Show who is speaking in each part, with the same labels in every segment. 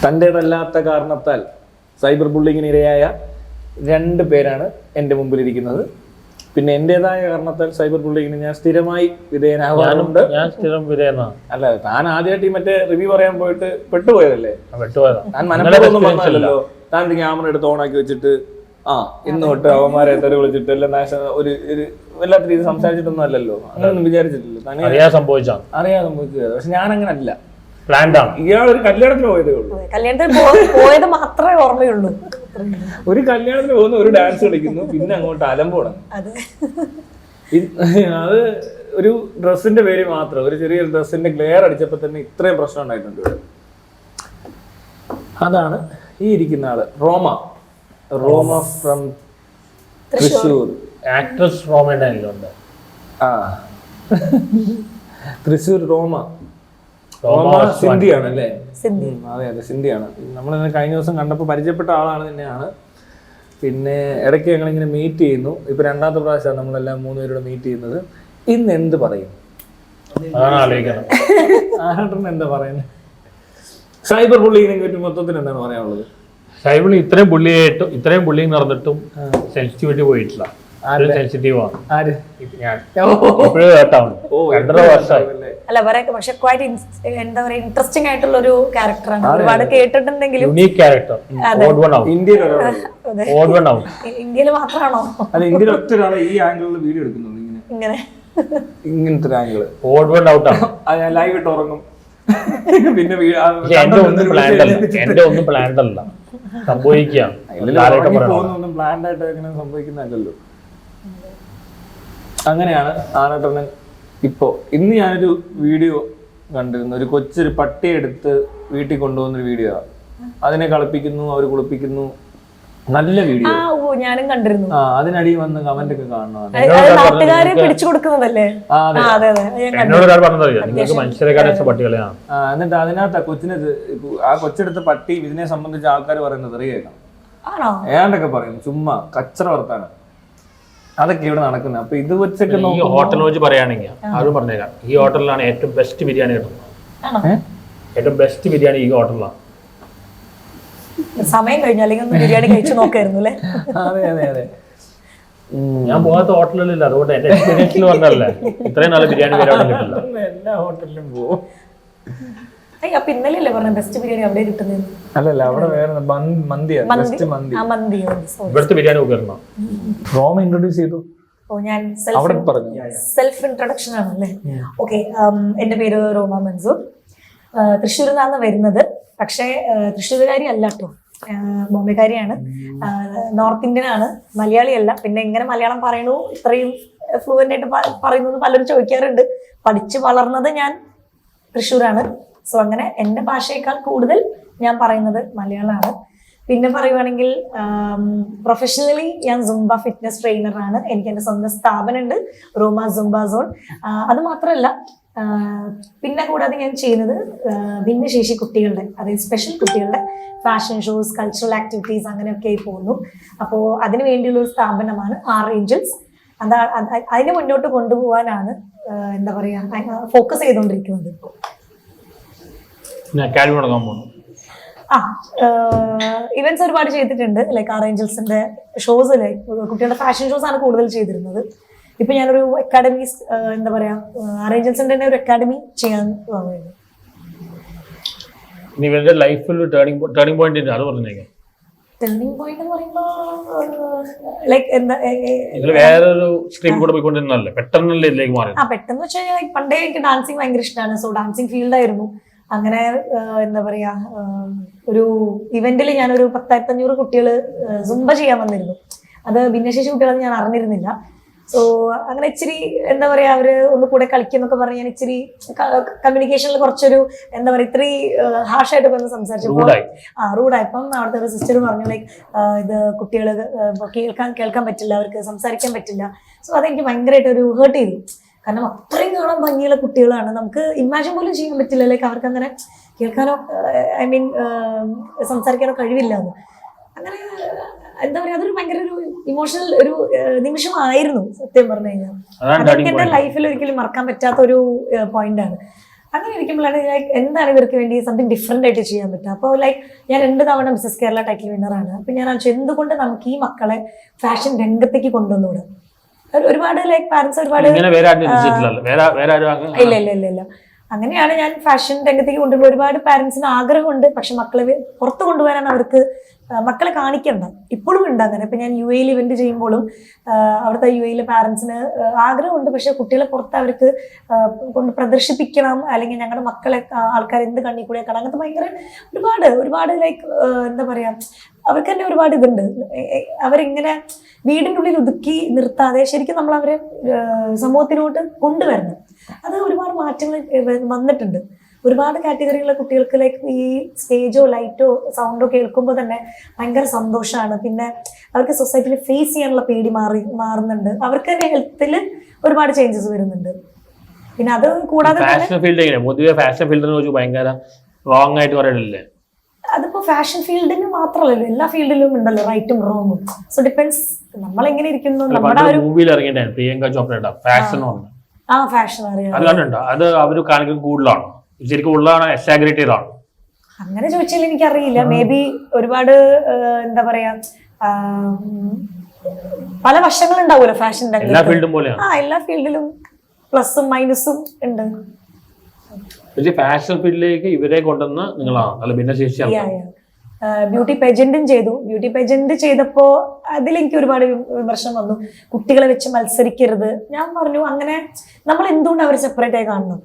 Speaker 1: തൻ്റേതല്ലാത്ത കാരണത്താൽ സൈബർ ബുള്ളിങ്ങിന് ഇരയായ 2 പേരാണ് എൻ്റെ മുമ്പിലിരിക്കുന്നത്. പിന്നെ എൻ്റെതായ കാരണത്താൽ സൈബർ ബുള്ളിങ്ങിന് ഞാൻ സ്ഥിരമായി വിധേയനാവാറുണ്ട്.
Speaker 2: ഞാൻ സ്ഥിരം വിധേയനാണ്.
Speaker 1: അല്ല, താൻ ആദ്യമായിട്ട് ഈ മറ്റേ റിവ്യൂ പറയാൻ പോയിട്ട് പെട്ടുപോയതല്ലേ? താൻ മനസ്സിലൊന്നും പറഞ്ഞല്ലോ. താൻ ക്യാമറ എടുത്ത് ഓണാക്കി വെച്ചിട്ട് ഇന്ന് തൊട്ട് അവന്മാരെ തെറി വിളിച്ചിട്ട് എല്ലാം ഒരു വല്ലാത്ത രീതി സംസാരിച്ചിട്ടൊന്നും അല്ലല്ലോ. അങ്ങനെയൊന്നും വിചാരിച്ചിട്ടില്ല.
Speaker 2: അറിയാതെ സംഭവിച്ചത്.
Speaker 1: പക്ഷെ ഞാൻ അങ്ങനെ അല്ല.
Speaker 2: ഇയാൾ
Speaker 1: ഒരു കല്യാണത്തിന് പോയതേ ഉള്ളൂ.
Speaker 3: പോയത് മാത്രമേ ഓർമ്മയുള്ളൂ.
Speaker 1: ഒരു കല്യാണത്തിന് പോകുന്നു, ഒരു ഡാൻസ് കളിക്കുന്നു, പിന്നെ അങ്ങോട്ട് അലമ്പോടാണ്. അത് ഒരു ഡ്രസ്സിന്റെ പേര് മാത്രം, ഒരു ചെറിയ ഡ്രസ്സിന്റെ ഗ്ലെയർ അടിച്ചപ്പോ തന്നെ ഇത്രയും പ്രശ്നം ഉണ്ടായിട്ടുണ്ട്. അതാണ് ഈ ഇരിക്കുന്ന ആള്, റോമ ഫ്രം തൃശ്ശൂർ.
Speaker 2: ആക്ട്രസ് റോമയുടെ ഉണ്ട്.
Speaker 1: തൃശ്ശൂർ റോമ സിന്ധിയാണ് അല്ലേ? അതെ, സിന്ധിയാണ്. നമ്മൾ കഴിഞ്ഞ ദിവസം കണ്ടപ്പോൾ പരിചയപ്പെട്ട ആളാണ് തന്നെയാണ്. പിന്നെ ഇടയ്ക്ക് ഞങ്ങളിങ്ങനെ മീറ്റ് ചെയ്യുന്നു. ഇപ്പൊ 2ാമത്തെ പ്രാവശ്യമാണ് നമ്മളെല്ലാം 3 പേരോട് മീറ്റ് ചെയ്യുന്നത്. ഇന്ന് എന്ത് പറയും? ആരാട്ടൻ എന്താ പറയുന്നത്? സൈബർ ബുള്ളിങ്ങിനെ പറ്റി മൊത്തത്തിൽ എന്താണ് പറയാനുള്ളത്?
Speaker 2: സൈബർ ഇത്രയും ബുള്ളിങ് നടന്നിട്ടും സെൻസിറ്റിവിറ്റി പോയിട്ടില്ല. സെൻസിറ്റീവാണ്.
Speaker 3: അല്ല, പക്ഷെ എന്താ പറയാ, ഇൻട്രസ്റ്റിംഗ് ആയിട്ടുള്ള ഒരു ക്യാരക്ടറാണ്. ഒരുപാട് കേട്ടിട്ടുണ്ടെങ്കിലും ഇന്ത്യയിൽ മാത്രമാണോ?
Speaker 1: അല്ല, ഇന്ത്യയിൽ ഒറ്റ ഒരാളെ ഈ ആംഗിളിൽ വീഡിയോ എടുക്കുന്നുണ്ട്. ഇങ്ങനത്തെ ഒരു ആംഗിള് ഞാൻ ലൈവ് ഇട്ട് ഉറങ്ങും. പിന്നെ
Speaker 2: എന്റെ ഒന്നും പ്ലാൻഡ് അല്ല, സംഭവിക്കാം.
Speaker 1: പ്ലാൻഡ് ആയിട്ട് എങ്ങനെ സംഭവിക്കുന്നല്ലോ. അങ്ങനെയാണ് ആനട്ടന്. ഇന്ന് ഞാനൊരു വീഡിയോ കണ്ടിരുന്നു. ഒരു കൊച്ചൊരു പട്ടിയെ എടുത്ത് വീട്ടിൽ കൊണ്ടുപോകുന്നൊരു വീഡിയോ. അതിനെ കളിപ്പിക്കുന്നു, അവര് കുളിപ്പിക്കുന്നു. നല്ല വീഡിയോ,
Speaker 3: ഞാനും കണ്ടിരുന്നു.
Speaker 1: അതിനടി വന്ന് കമന്റ് ഒക്കെ കാണണം. എന്നിട്ട് അതിനകത്ത് കൊച്ചെടുത്ത പട്ടി ഇതിനെ സംബന്ധിച്ച് ആൾക്കാർ പറയുന്നത് അറിയേക്കാം. ഏതാണ്ടൊക്കെ പറയുന്നു, ചുമ്മാ കച്ചറ വർത്താനം. അതൊക്കെ ഇവിടെ നടക്കുന്നത്. അപ്പൊ ഇത് വെച്ചൊക്കെ
Speaker 2: ഈ ഹോട്ടലിനെ വെച്ച് പറയുകയാണെങ്കിൽ അത് പറഞ്ഞേക്കാം, ഈ ഹോട്ടലിലാണ് ഏറ്റവും ബെസ്റ്റ് ബിരിയാണി കിട്ടുന്നത്. ഏറ്റവും ബെസ്റ്റ് ബിരിയാണി ഈ ഹോട്ടലിലാണ്.
Speaker 3: സമയം കഴിഞ്ഞാൽ ബിരിയാണി കഴിച്ചു നോക്കായിരുന്നു അല്ലേ?
Speaker 1: അതെ അതെ അതെ.
Speaker 2: ഞാൻ പോകാത്ത ഹോട്ടലിലില്ല, അതുകൊണ്ട് എന്റെ എക്സ്പീരിയൻസിൽ വന്നല്ലേ ഇത്രയും നല്ല ബിരിയാണി കിട്ടില്ല.
Speaker 1: എല്ലാ ഹോട്ടലിലും പോകും.
Speaker 3: അപ്പൊ ഇന്നലെയല്ലേ പറഞ്ഞ ബെസ്റ്റ് ബിരിയാണി അവിടെ കിട്ടുന്നത്?
Speaker 1: അല്ലല്ല, അവിടെ വേറെ മന്തിയാണ്.
Speaker 2: ഇവിടുത്തെ ബിരിയാണി നോക്കിയിരുന്നോ?
Speaker 1: റോമ ഇൻട്രൊഡ്യൂസ് ചെയ്തു.
Speaker 3: ഞാൻ സെൽഫ് ഇൻട്രൊഡക്ഷൻ ആണല്ലേ? ഓക്കെ, എന്റെ പേര് റോമ മൻസൂർ. തൃശ്ശൂരിൽ നിന്നാണ് വരുന്നത്. പക്ഷേ തൃശ്ശൂരുകാരി അല്ല കേട്ടോ, ബോംബെക്കാരിയാണ്. നോർത്ത് ഇന്ത്യൻ ആണ്, മലയാളിയല്ല. പിന്നെ എങ്ങനെ മലയാളം പറയണു ഇത്രയും ഫ്ലുവൻ്റ് ആയിട്ട് പറയുന്നത് പലരും ചോദിക്കാറുണ്ട്. പഠിച്ച് വളർന്നത് ഞാൻ തൃശ്ശൂരാണ്. സോ അങ്ങനെ എൻ്റെ ഭാഷയേക്കാൾ കൂടുതൽ ഞാൻ പറയുന്നത് മലയാളമാണ്. പിന്നെ പറയുവാണെങ്കിൽ പ്രൊഫഷണലി ഞാൻ സുംബ ഫിറ്റ്നസ് ട്രെയിനറാണ്. എനിക്ക് എൻ്റെ സ്വന്തം സ്ഥാപനമുണ്ട്, റോമ സുംബ സോൺ. അത് മാത്രമല്ല, പിന്നെ കൂടാതെ ഞാൻ ചെയ്യുന്നത് ഭിന്നശേഷി കുട്ടികളുടെ, അതായത് സ്പെഷ്യൽ കുട്ടികളുടെ ഫാഷൻ ഷോസ്, കൾച്ചറൽ ആക്ടിവിറ്റീസ് അങ്ങനെയൊക്കെ ആയി പോകുന്നു. അപ്പോൾ അതിനു വേണ്ടിയുള്ള ഒരു സ്ഥാപനമാണ് ആർ ഏഞ്ചൽസ്. അതിനെ മുന്നോട്ട് കൊണ്ടുപോകാനാണ് എന്താ പറയുക ഫോക്കസ് ചെയ്തുകൊണ്ടിരിക്കുന്നത് ഇപ്പോൾ. ഇവന്റ്സ് ഒരുപാട് ചെയ്തിട്ടുണ്ട്. ലൈക്ക് ആർ ഏഞ്ചൽസിന്റെ ഷോസ്, ലൈക്ക് കുട്ടികളുടെ ഫാഷൻ ഷോസ് ആണ് കൂടുതൽ ചെയ്തിരുന്നത്. ഇപ്പൊ ഞാനൊരു അക്കാഡമി, എന്താ പറയാ, ആർ ഏഞ്ചൽസിന്റെ തന്നെ ഒരു അക്കാഡമി ചെയ്യാൻ പോകുന്നു.
Speaker 2: ലൈഫിൽ ടേണിംഗ് പോയിന്റ് അത് പറഞ്ഞേക്കാം.
Speaker 3: ടേണിംഗ് പോയിന്റ് എന്ന് പറയുമ്പോ ലൈക്ക് എന്താ,
Speaker 2: വേറൊരു സ്ട്രീം കൂടെ പോയിക്കൊണ്ടിരുന്നല്ലേ പെട്ടെന്നല്ലേ ഇതിലേക്ക് മാറി?
Speaker 3: പെട്ടെന്ന് വെച്ചാൽ പണ്ടേ എനിക്ക് ഡാൻസിങ് ഭയങ്കര ഇഷ്ടമാണ്. സോ ഡാൻസിങ് ഫീൽഡായിരുന്നു. അങ്ങനെ എന്താ പറയാ, ഒരു ഇവന്റിൽ ഞാനൊരു 10,500 കുട്ടികൾ സുംബ ചെയ്യാൻ വന്നിരുന്നു. അത് ഭിന്നശേഷി കുട്ടികളെന്ന് ഞാൻ അറിഞ്ഞിരുന്നില്ല. സോ അങ്ങനെ ഇച്ചിരി എന്താ പറയാ, അവര് ഒന്ന് കൂടെ കളിക്കുന്നൊക്കെ പറഞ്ഞ് ഞാൻ ഇച്ചിരി കമ്മ്യൂണിക്കേഷനിൽ കുറച്ചൊരു എന്താ പറയാ, ഇത്തിരി ഹാർഷായിട്ട് വന്ന് സംസാരിച്ചപ്പോൾ റൂഡായപ്പം അവിടുത്തെ ഒരു സിസ്റ്റർ പറഞ്ഞു, ലൈക്ക് ഇത് കുട്ടികൾ കേൾക്കാൻ പറ്റില്ല, അവർക്ക് സംസാരിക്കാൻ പറ്റില്ല. സോ അതെനിക്ക് ഭയങ്കരമായിട്ട് ഒരു ഹേർട്ട് ചെയ്തു. കാരണം അത്രയും കാണാൻ ഭംഗിയുള്ള കുട്ടികളാണ്, നമുക്ക് ഇമാജിൻ പോലും ചെയ്യാൻ പറ്റില്ല. ലൈക്ക് അവർക്ക് അങ്ങനെ കേൾക്കാനോ സംസാരിക്കാനോ കഴിവില്ല. അങ്ങനെ എന്താ പറയാ, അതൊരു ഭയങ്കര ഒരു ഇമോഷണൽ ഒരു നിമിഷമായിരുന്നു സത്യം പറഞ്ഞു കഴിഞ്ഞാൽ. അതൊക്കെ എന്റെ ലൈഫിൽ ഒരിക്കലും മറക്കാൻ പറ്റാത്ത ഒരു പോയിന്റാണ്. അങ്ങനെ ഇരിക്കുമ്പോഴാണ് ലൈക്ക് എന്താണ് ഇവർക്ക് വേണ്ടി സംതിങ് ഡിഫറെന്റ് ആയിട്ട് ചെയ്യാൻ പറ്റുക. അപ്പോൾ ലൈക്ക് ഞാൻ 2 തവണ മിസ്സസ് കേരള ടൈറ്റിൽ വിന്നറാണ്. അപ്പൊ ഞാൻ ആലോചിച്ചു എന്തുകൊണ്ട് നമുക്ക് ഈ മക്കളെ ഫാഷൻ രംഗത്തേക്ക് കൊണ്ടുവന്നുകൂടെ. ഒരുപാട് ലൈക്ക് പാരന്റ്സ് ഒരുപാട് ഇല്ല അങ്ങനെയാണ് ഞാൻ ഫാഷൻ രംഗത്തേക്ക് കൊണ്ടുപോകുമ്പോൾ ഒരുപാട് പാരന്റ്സിന് ആഗ്രഹമുണ്ട്. പക്ഷെ മക്കളെ പുറത്ത് കൊണ്ടുപോകാനാണ് അവർക്ക് മക്കളെ കാണിക്കണ്ട. ഇപ്പോഴും ഉണ്ട് അങ്ങനെ. ഇപ്പൊ ഞാൻ UAE ഇവന്റ് ചെയ്യുമ്പോഴും അവിടുത്തെ UAE പാരന്റ്സിന് ആഗ്രഹമുണ്ട്. പക്ഷെ കുട്ടികളെ പുറത്ത് അവർക്ക് കൊണ്ട് പ്രദർശിപ്പിക്കണം, അല്ലെങ്കിൽ ഞങ്ങളുടെ മക്കളെ ആൾക്കാർ എന്ത് കണ്ണി കൂടെ കാണാം, അങ്ങനത്തെ ഭയങ്കര ഒരുപാട് ലൈക്ക് എന്താ പറയാ, അവർക്ക് തന്നെ ഒരുപാട് ഇതുണ്ട്. അവരിങ്ങനെ വീടിൻ്റെ ഉള്ളിൽ ഒതുക്കി നിർത്താതെ ശരിക്കും നമ്മൾ അവരെ സമൂഹത്തിലോട്ട് കൊണ്ടുവരണം. അത് ഒരുപാട് മാറ്റങ്ങൾ വന്നിട്ടുണ്ട്. ഒരുപാട് കാറ്റഗറിയിലുള്ള കുട്ടികൾക്ക് ലൈക്ക് ഈ സ്റ്റേജോ ലൈറ്റോ സൗണ്ടോ കേൾക്കുമ്പോൾ തന്നെ ഭയങ്കര സന്തോഷമാണ്. പിന്നെ അവർക്ക് സൊസൈറ്റിയിൽ ഫേസ് ചെയ്യാനുള്ള പേടി മാറുന്നുണ്ട്. അവർക്ക് തന്നെ ഹെൽത്തിൽ ഒരുപാട് ചേഞ്ചസ് വരുന്നുണ്ട്. പിന്നെ അത് കൂടാതെ അതിപ്പോ ഫാഷൻ ഫീൽഡിന് മാത്രമല്ലല്ലോ, എല്ലാ ഫീൽഡിലും ഉണ്ടല്ലോ റൈറ്റും റോങ്ങും. സോ ഡിപ്പെൻസ് നമ്മൾ എങ്ങനെ ഇരിക്കുന്നു. നമ്മുടെ ഒരു
Speaker 2: മൂവിയിൽ ഇറങ്ങിയിട്ടാണ് പ്രിയങ്ക ചോപ്രയുടെ ഫാഷൻ
Speaker 3: ഫാഷൻ അറിയാം.
Speaker 2: അത് അവര് കാണിക്കുന്നത് കൂടുതലാണ്, ശരിക്കും ഉള്ളതാണ്, എക്സാഗ്രേറ്റ് ചെയ്താണ്.
Speaker 3: അങ്ങനെ ചോദിച്ചാൽ എനിക്കറിയില്ല. മേ ബി ഒരുപാട് എന്താ പറയാ പല വശങ്ങൾ ഉണ്ടാവുമല്ലോ ഫാഷൻ
Speaker 2: എല്ലാ ഫീൽഡും പോലെയാണ്.
Speaker 3: എല്ലാ ഫീൽഡിലും പ്ലസും മൈനസും ഉണ്ട്.
Speaker 2: ഫാഷൻ ഫീൽഡിലേക്ക് ഇവരെ കൊണ്ടുവന്ന് നിങ്ങളാണ് അല്ല ഭിന്നശേഷിയാണ്.
Speaker 3: ബ്യൂട്ടി പെജന്റും ചെയ്തു. ബ്യൂട്ടി പെജന്റ് ചെയ്തപ്പോ അതിലെനിക്ക് ഒരുപാട് വിമർശനം വന്നു. കുട്ടികളെ വെച്ച് മത്സരിക്കരുത്. ഞാൻ പറഞ്ഞു അങ്ങനെ നമ്മൾ എന്തുകൊണ്ട് അവരെ സെപ്പറേറ്റ് ആയി കാണണം?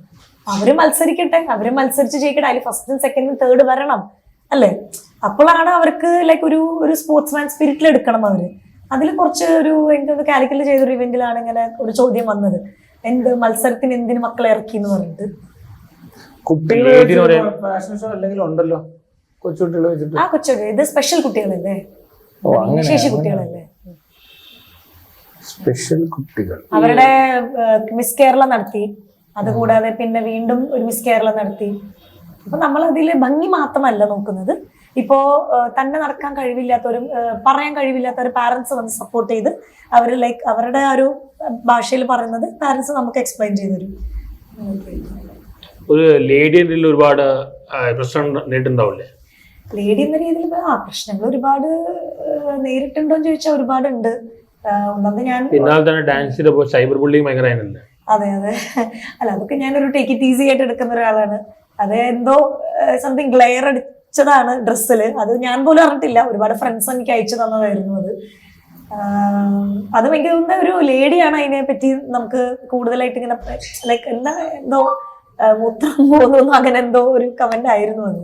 Speaker 3: അവര് മത്സരിക്കട്ടെ, അവര് മത്സരിച്ച് ജയിക്കട്ടെ, അതിൽ ഫസ്റ്റും സെക്കൻഡും തേർഡ് വരണം അല്ലേ? അപ്പോഴാണ് അവർക്ക് ലൈക്ക് ഒരു സ്പോർട്സ്മാൻ സ്പിരിറ്റിൽ എടുക്കണം അവര്. അതിൽ കുറച്ച് എനിക്ക് കാലിക്കറ്റ് ചെയ്തൊരു ഇവന്റിലാണ് ഇങ്ങനെ ഒരു ചോദ്യം വന്നത്, മത്സരത്തിന് എന്തിന് മക്കളെ ഇറക്കി എന്ന് പറഞ്ഞിട്ട്. കൊച്ചുകുട്ടികൾ ഇത് സ്പെഷ്യൽ കുട്ടികളല്ലേ, ശേഷി കുട്ടികളല്ലേ.
Speaker 1: സ്പെഷ്യൽ കുട്ടികൾ
Speaker 3: അവരുടെ മിസ് കേരള നടത്തി. അതുകൂടാതെ പിന്നെ വീണ്ടും ഒരു മിസ് കേരള നടത്തി. അപ്പൊ നമ്മൾ അതില് ഭംഗി മാത്രമല്ല നോക്കുന്നത്. ഇപ്പോ തന്നെ നടക്കാൻ കഴിവില്ലാത്തവരും പറയാൻ കഴിവില്ലാത്തവരും പാരന്റ്സ് വന്ന് സപ്പോർട്ട് ചെയ്ത് അവര് ലൈക്ക് അവരുടെ ഒരു ഭാഷയിൽ പറയുന്നത് പാരന്റ്സ് നമുക്ക് എക്സ്പ്ലെയിൻ ചെയ്തു തരും.
Speaker 2: ഒരു ലേഡി ഒരുപാട് പ്രശ്നം നേരിട്ടുണ്ടാവില്ലേ?
Speaker 3: ലേഡി എന്ന രീതിയിൽ പ്രശ്നങ്ങൾ ഒരുപാട് നേരിട്ടുണ്ടോന്ന് ചോദിച്ചാൽ ഒരുപാടുണ്ട്. ഒന്നാമത് ഞാൻ
Speaker 2: പിന്നാലെ തന്നെ ഡാൻസ് ചെയ്തപ്പോൾ സൈബർ ബുള്ളിങ് ഭയങ്കരമായിരുന്നില്ലേ?
Speaker 3: അതെ അല്ല അതൊക്കെ ഞാനൊരു ടേക്ക് ഇറ്റ് ഈസി ആയിട്ട് എടുക്കുന്ന ഒരാളാണ്. അത് എന്തോ സംതിങ് ഗ്ലെയർ അടിച്ചതാണ് ഡ്രസ്സിൽ. അത് ഞാൻ പോലും അറിഞ്ഞിട്ടില്ല. ഒരുപാട് ഫ്രണ്ട്സ് എനിക്ക് അയച്ചു തന്നതായിരുന്നു അത്. അത് ഭയങ്കര ഒരു ലേഡിയാണ് അതിനെ പറ്റി നമുക്ക് കൂടുതലായിട്ട് ഇങ്ങനെ ലൈക്ക് എന്തോ മൂത്രം പോകുന്നു അങ്ങനെ എന്തോ ഒരു കമന്റ് ആയിരുന്നു അത്.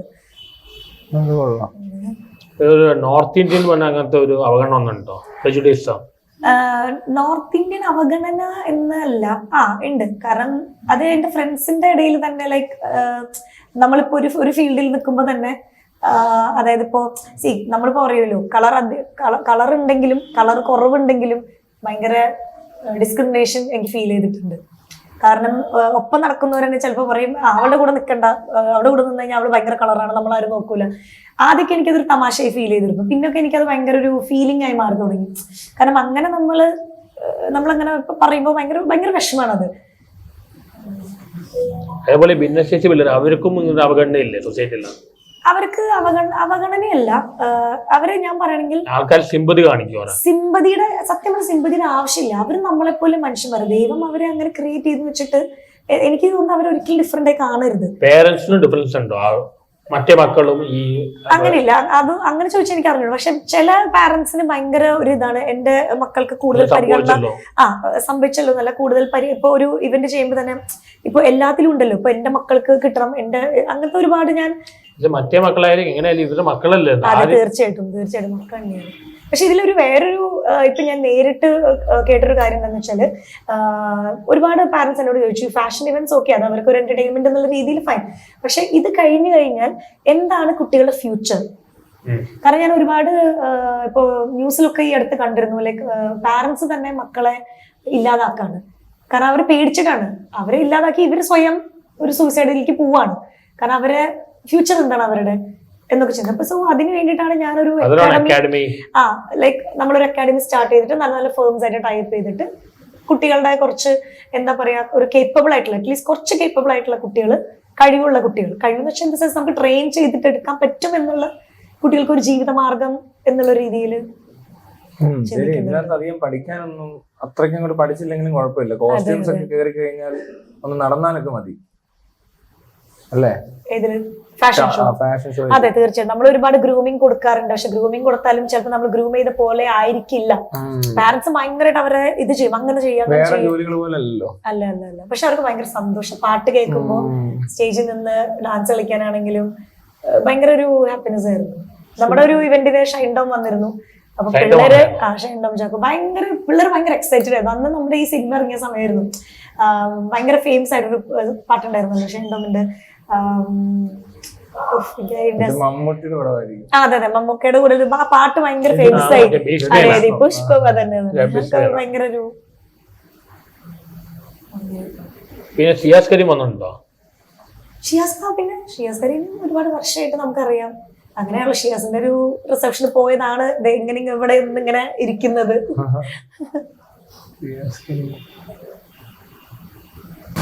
Speaker 2: നോർത്ത് ഇന്ത്യൻ അങ്ങനത്തെ ഒരു അവഗണന ഒന്നുണ്ടോ?
Speaker 3: നോർത്ത് ഇന്ത്യൻ അവഗണന എന്നല്ല, ഉണ്ട്. കാരണം അത് എന്റെ ഫ്രണ്ട്സിന്റെ ഇടയിൽ തന്നെ ലൈക്ക് നമ്മളിപ്പോ ഒരു ഫീൽഡിൽ നിൽക്കുമ്പോ തന്നെ അതായത് ഇപ്പോ നമ്മളിപ്പോ പറയുമല്ലോ കളർ ഉണ്ടെങ്കിലും കളർ കുറവുണ്ടെങ്കിലും ഭയങ്കര ഡിസ്ക്രിമിനേഷൻ എനിക്ക് ഫീൽ ചെയ്തിട്ടുണ്ട്. കാരണം ഒപ്പം നടക്കുന്നവരെന്നെ ചിലപ്പോൾ പറയും അവളുടെ കൂടെ നിൽക്കണ്ട, അവിടെ കൂടെ നിന്ന് കഴിഞ്ഞാൽ അവള് ഭയങ്കര കളറാണ്, നമ്മളാരും നോക്കൂല. ആദ്യമൊക്കെ എനിക്കതൊരു തമാശയായി ഫീൽ ചെയ്തിരുന്നു. പിന്നൊക്കെ എനിക്കത് ഭയങ്കര ഒരു ഫീലിംഗ് ആയി മാറി തുടങ്ങി. കാരണം അങ്ങനെ നമ്മളങ്ങനെ പറയുമ്പോൾ ഭയങ്കര വിഷമാണത്.
Speaker 2: അതേപോലെ ഭിന്നശേഷി അവർക്കും അവഗണനയില്ലേ സൊസൈറ്റിയിൽ?
Speaker 3: അവർക്ക് അവഗണനയല്ല. അവരെ ഞാൻ പറയണെങ്കിൽ
Speaker 2: ആൾക്കാർ സിമ്പതി കാണിക്കും.
Speaker 3: സിമ്പതിയുടെ സിമ്പതിയുടെ ആവശ്യമില്ല. അവര് നമ്മളെപ്പോലെ മനുഷ്യന്മാർ. ദൈവം അവരെ അങ്ങനെ ക്രിയേറ്റ് ചെയ്ത് വെച്ചിട്ട് എനിക്ക് തോന്നുന്നു അവരൊരിക്കലും ഡിഫറെന്റ് ആയി കാണരുത്.
Speaker 2: പേരന്റ്സിന് ഡിഫറൻസ് ഉണ്ടോ മറ്റേ മക്കളും?
Speaker 3: അങ്ങനെയില്ല. അത് അങ്ങനെ ചോദിച്ചാൽ എനിക്ക് അറിഞ്ഞു. പക്ഷെ ചില പാരന്റ്സിന് ഭയങ്കര ഒരു ഇതാണ്, എന്റെ മക്കൾക്ക് കൂടുതൽ പരിഗണന സംഭവിച്ചല്ലോ എന്നല്ല, കൂടുതൽ ഇപ്പൊ ഒരു ഇവന്റ് ചെയ്യുമ്പോൾ തന്നെ ഇപ്പൊ എല്ലാത്തിലും ഉണ്ടല്ലോ, ഇപ്പൊ എന്റെ മക്കൾക്ക് കിട്ടണം, അങ്ങനത്തെ ഒരുപാട് ഞാൻ
Speaker 2: മറ്റേ മക്കളായാലും എങ്ങനെയാലും ഇവരുടെ മക്കളല്ലേ?
Speaker 3: തീർച്ചയായിട്ടും മക്കൾ തന്നെയാണ്. പക്ഷെ ഇതിലൊരു വേറൊരു ഇപ്പൊ ഞാൻ നേരിട്ട് കേട്ടൊരു കാര്യം എന്താണെന്ന് വെച്ചാല്, ഒരുപാട് പാരന്റ്സ് എന്നോട് ചോദിച്ചു ഫാഷൻ ഇവന്റ്സ് ഓക്കെ അത് അവർക്ക് ഒരു എന്റർടൈൻമെന്റ് എന്നുള്ള രീതിയിൽ ഫൈൻ, പക്ഷെ ഇത് കഴിഞ്ഞു കഴിഞ്ഞാൽ എന്താണ് കുട്ടികളുടെ ഫ്യൂച്ചർ? കാരണം ഞാൻ ഒരുപാട് ഇപ്പൊ ന്യൂസിലൊക്കെ ഈ അടുത്ത് കണ്ടിരുന്നു, ലൈക്ക് പാരന്റ്സ് തന്നെ മക്കളെ ഇല്ലാതാക്കാണ്. കാരണം അവർ പേടിച്ചിട്ടാണ്. അവരെ ഇല്ലാതാക്കി ഇവര് സ്വയം ഒരു സൂസൈഡിലേക്ക് പോവാണ്. കാരണം അവരെ ഫ്യൂച്ചർ എന്താണ് അവരുടെ എന്നൊക്കെ ചെയ്യുന്നത്. അപ്പൊ സോ അതിന് വേണ്ടിയിട്ടാണ് ഞാനൊരു അക്കാഡമി ലൈക്ക് നമ്മളൊരു അക്കാഡമി സ്റ്റാർട്ട് ചെയ്തിട്ട് നല്ല നല്ല ഫേംസ് ആയിട്ട് ടൈപ്പ് ചെയ്തിട്ട് കുട്ടികളുടെ കുറച്ച് എന്താ പറയാ ഒരു കേപ്പബിൾ ആയിട്ടുള്ള അറ്റ്ലീസ്റ്റ് കുറച്ച് കേപ്പബിൾ ആയിട്ടുള്ള കുട്ടികൾ കഴിവുള്ള കുട്ടികൾ, കഴിവെന്ന് വെച്ചാൽ എന്താ നമുക്ക് ട്രെയിൻ ചെയ്തിട്ട് എടുക്കാൻ പറ്റും എന്നുള്ള കുട്ടികൾക്ക് ഒരു ജീവിതമാർഗം എന്നുള്ള രീതിയിൽ
Speaker 1: ശരി. ഇതിനകത്ത് അധികം പഠിക്കാനൊന്നും അത്രയ്ക്കും അങ്ങോട്ട് പഠിച്ചില്ലെങ്കിലും കുഴപ്പമില്ല. കോസ്റ്റ്യൂംസ് ഒക്കെ കയറി കഴിഞ്ഞാൽ ഒന്ന് നടന്നാലൊക്കെ മതി അല്ലേ?
Speaker 3: Fashion show.
Speaker 1: ഫാഷൻ ഷോ
Speaker 3: അതെ, തീർച്ചയായും നമ്മൾ ഒരുപാട് ഗ്രൂമിങ് കൊടുക്കാറുണ്ട്. പക്ഷെ ഗ്രൂമിങ് കൊടുത്താലും ചിലപ്പോൾ നമ്മൾ ഗ്രൂം ചെയ്ത പോലെ ആയിരിക്കില്ല. പാരന്റ്സ് ഭയങ്കരമായിട്ട് അവരെ ഇത് ചെയ്യും, അങ്ങനെ ചെയ്യാം, അല്ല അല്ല അല്ല. പക്ഷെ അവർക്ക് ഭയങ്കര സന്തോഷം പാട്ട് കേൾക്കുമ്പോൾ, സ്റ്റേജിൽ നിന്ന് ഡാൻസ് കളിക്കാനാണെങ്കിലും ഭയങ്കര ഒരു ഹാപ്പിനെസ് ആയിരുന്നു. നമ്മുടെ ഒരു ഇവന്റിന് ഷൈൻ ഡൗൺ വന്നിരുന്നു. അപ്പൊ പിള്ളേര് ഷൈൻ ഡൗൺ ചാക്കോ പിള്ളേർ ഭയങ്കര എക്സൈറ്റഡ് ആയിരുന്നു. അന്ന് നമ്മുടെ ഈ സിനിമ ഇറങ്ങിയ സമയമായിരുന്നു. ഭയങ്കര ഫേമസ് ആയിട്ടൊരു പാട്ടുണ്ടായിരുന്നല്ലോ ഷൈൻ ഡൗമിന്റെ. അതെ അതെ, മമ്മൂക്കയുടെ കൂടെ ആ പാട്ട് ഭയങ്കര ഫേമസ് ആയി. അതെ, പുഷ്പം തന്നെ ഭയങ്കര ഒരു.
Speaker 2: പിന്നെ ഷിയാസ് കരീം വന്നിട്ടുണ്ടോ?
Speaker 3: പിന്നെ ഷിയാസ് കരീം ഒരുപാട് വർഷമായിട്ട് നമുക്കറിയാം. അങ്ങനെയുള്ള ഷിയാസിന്റെ ഒരു റിസപ്ഷന് പോയതാണ് എങ്ങനെ ഇവിടെ ഇങ്ങനെ ഇരിക്കുന്നത്.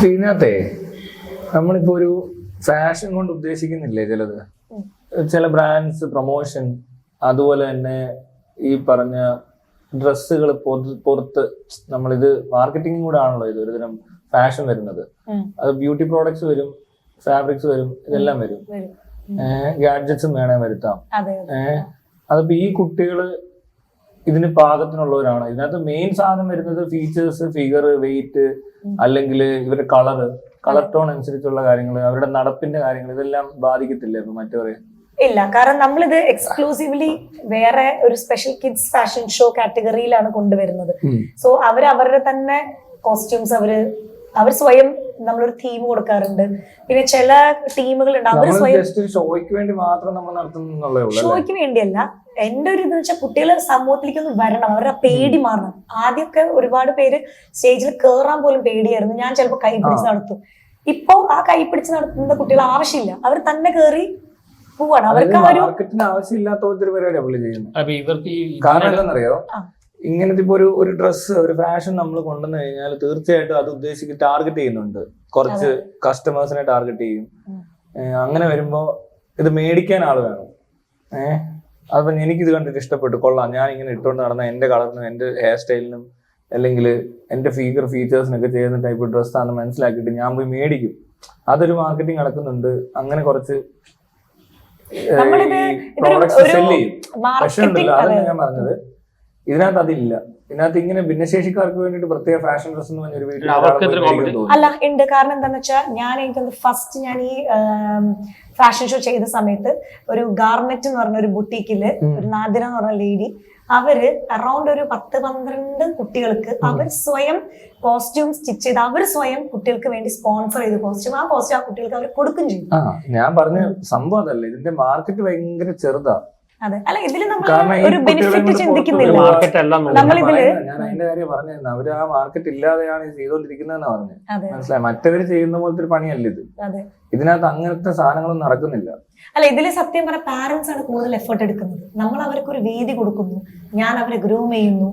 Speaker 1: ഇതിനകത്തെ നമ്മളിപ്പോ ഒരു ഫാഷൻ കൊണ്ട് ഉദ്ദേശിക്കുന്നില്ലേ ചിലത്, ചില ബ്രാൻഡ്സ് പ്രൊമോഷൻ, അതുപോലെ തന്നെ ഈ പറഞ്ഞ ഡ്രസ്സുകൾ പുറത്ത് നമ്മളിത് മാർക്കറ്റിംഗ് കൂടെ ആണല്ലോ ഇത് ഒരുതരം ഫാഷൻ വരുന്നത്. അത് ബ്യൂട്ടി പ്രോഡക്ട്സ് വരും, ഫാബ്രിക്സ് വരും, ഇതെല്ലാം വരും. ഗാഡ്ജറ്റ്സും വേണേ വരുത്താം. അതിപ്പോ ഈ കുട്ടികള് ഇതിന് പാകത്തിനുള്ളവരാണ്. ഇതിനകത്ത് മെയിൻ സാധനം വരുന്നത് ഫീച്ചേഴ്സ്, ഫിഗർ, വെയിറ്റ്, അല്ലെങ്കിൽ ഇവരുടെ കളർ ടോൺ അനുസരിച്ചുള്ള കാര്യങ്ങൾ, അവരുടെ നടപ്പിന്റെ കാര്യങ്ങൾ, ഇതെല്ലാം ബാധിക്കത്തില്ലേ ഇപ്പൊ മറ്റവരെ?
Speaker 3: ഇല്ല, കാരണം നമ്മളിത് എക്സ്ക്ലൂസീവ്ലി വേറെ ഒരു സ്പെഷ്യൽ കിഡ്സ് ഫാഷൻ ഷോ കാറ്റഗറിയിലാണ് കൊണ്ടുവരുന്നത്. സോ അവരുടെ തന്നെ കോസ്റ്റ്യൂംസ് അവർ സ്വയം നമ്മളൊരു തീം കൊടുക്കാറുണ്ട്. പിന്നെ ചില ടീമുകളുണ്ട് അവർ സ്വയം
Speaker 1: ഷോയ്ക്ക് വേണ്ടി മാത്രം നമ്മൾ നടത്തുന്നുള്ളൂ.
Speaker 3: ഷോയ്ക്ക് വേണ്ടിയല്ല. എന്റെ ഒരു ഇതെന്ന് വെച്ചാൽ കുട്ടികൾ സമൂഹത്തിലേക്ക് ഒന്ന് വരണം, അവരുടെ പേടി മാറണം. ആദ്യമൊക്കെ ഒരുപാട് പേര് സ്റ്റേജിൽ കയറാൻ പോലും പേടിയായിരുന്നു. ഞാൻ ചിലപ്പോൾ കൈ പിടിച്ച് നടത്തും. ഇപ്പോ ആ കൈ പിടിച്ച് നടത്തുന്ന കുട്ടികൾ ആവശ്യമില്ല, അവർ തന്നെ കയറി പോവാണ്. അവർക്ക്
Speaker 1: ആവശ്യമില്ലാത്ത ഒരു പരിപാടി ചെയ്യുന്നത്. കാരണം എന്താണെന്നറിയോ, ഇങ്ങനത്തെ ഇപ്പൊ ഒരു ഡ്രസ്സ്, ഒരു ഫാഷൻ നമ്മൾ കൊണ്ടുവന്നു കഴിഞ്ഞാൽ തീർച്ചയായിട്ടും അത് ഉദ്ദേശിച്ച് ടാർഗറ്റ് ചെയ്യുന്നുണ്ട്, കുറച്ച് കസ്റ്റമേഴ്സിനെ ടാർഗറ്റ് ചെയ്യും. അങ്ങനെ വരുമ്പോ ഇത് മേടിക്കാൻ ആള് വേണം. അപ്പൊ എനിക്കിത് കണ്ടിട്ട് ഇഷ്ടപ്പെട്ടു, കൊള്ളാം, ഞാൻ ഇങ്ങനെ ഇട്ടുകൊണ്ട് നടന്ന എന്റെ കളറിനും എന്റെ ഹെയർ സ്റ്റൈലിനും അല്ലെങ്കിൽ എന്റെ ഫീച്ചേഴ്സിനൊക്കെ ചെയ്യുന്ന ടൈപ്പ് ഡ്രസ്സാണെന്ന് മനസ്സിലാക്കിയിട്ട് ഞാൻ പോയി മേടിക്കും. അതൊരു മാർക്കറ്റിംഗ് നടക്കുന്നുണ്ട്. അങ്ങനെ കുറച്ച് പ്രോഡക്ട്സ് സെല് ചെയ്യും. പക്ഷെ ഉണ്ടല്ലോ, അതാണ് ഞാൻ പറഞ്ഞത്, ഇതിനകത്ത് അതില്ല. ഇതിനകത്ത് ഇങ്ങനെ ഭിന്നശേഷിക്കാർക്ക് വേണ്ടിട്ട് പ്രത്യേക ഫാഷൻ ഡ്രസ് എന്ന് പറഞ്ഞൊരു വീട്ടിൽ
Speaker 3: അല്ല ഉണ്ട്. കാരണം എന്താന്ന് വെച്ചാൽ എനിക്കൊന്ന് ഫസ്റ്റ് ഞാൻ ഈ ഫാഷൻ ഷോ ചെയ്ത സമയത്ത് ഒരു ഗാർമെന്റ് എന്ന് പറഞ്ഞ ഒരു ബുട്ടീക്കില് ഒരു നാദിര എന്ന് പറഞ്ഞ ലേഡി, അവര് അറൌണ്ട് ഒരു 10-12 കുട്ടികൾക്ക് അവർ സ്വയം കോസ്റ്റ്യൂം സ്റ്റിച്ച് ചെയ്ത് അവർ സ്വയം കുട്ടികൾക്ക് വേണ്ടി സ്പോൺസർ ചെയ്ത് കോസ്റ്റ്യൂം ആ കുട്ടികൾക്ക് അവർ കൊടുക്കും ചെയ്യും.
Speaker 1: ഞാൻ പറഞ്ഞ സംഭവം അതല്ല, ഇതിന്റെ മാർക്കറ്റ് ഭയങ്കര ചെറുതാ.
Speaker 3: അതെ, അല്ല ഇതില് നമ്മൾ ഒരു ബെനിഫിറ്റ് ചിന്തിക്കുന്നില്ല.
Speaker 1: ഞാൻ അതിന്റെ കാര്യം പറഞ്ഞിരുന്നു, അവര് ആ മാർക്കറ്റ് ഇല്ലാതെയാണ് ഇത് ചെയ്തോണ്ടിരിക്കുന്നതെന്നാ പറഞ്ഞത്. മനസ്സിലായി? മറ്റവര് ചെയ്യുന്ന പോലത്തെ ഒരു പണിയല്ല ഇത്. ഇതിനകത്ത് അങ്ങനത്തെ സാധനങ്ങളൊന്നും നടക്കുന്നില്ല.
Speaker 3: അല്ല, ഇതില് സത്യം പറഞ്ഞ പാരന്റ്സ് ആണ് കൂടുതൽ എഫേർട്ട് എടുക്കുന്നത്. നമ്മൾ അവർക്ക് ഒരു വേദി കൊടുക്കുന്നു, ഞാൻ അവരെ ഗ്രൂം ചെയ്യുന്നു,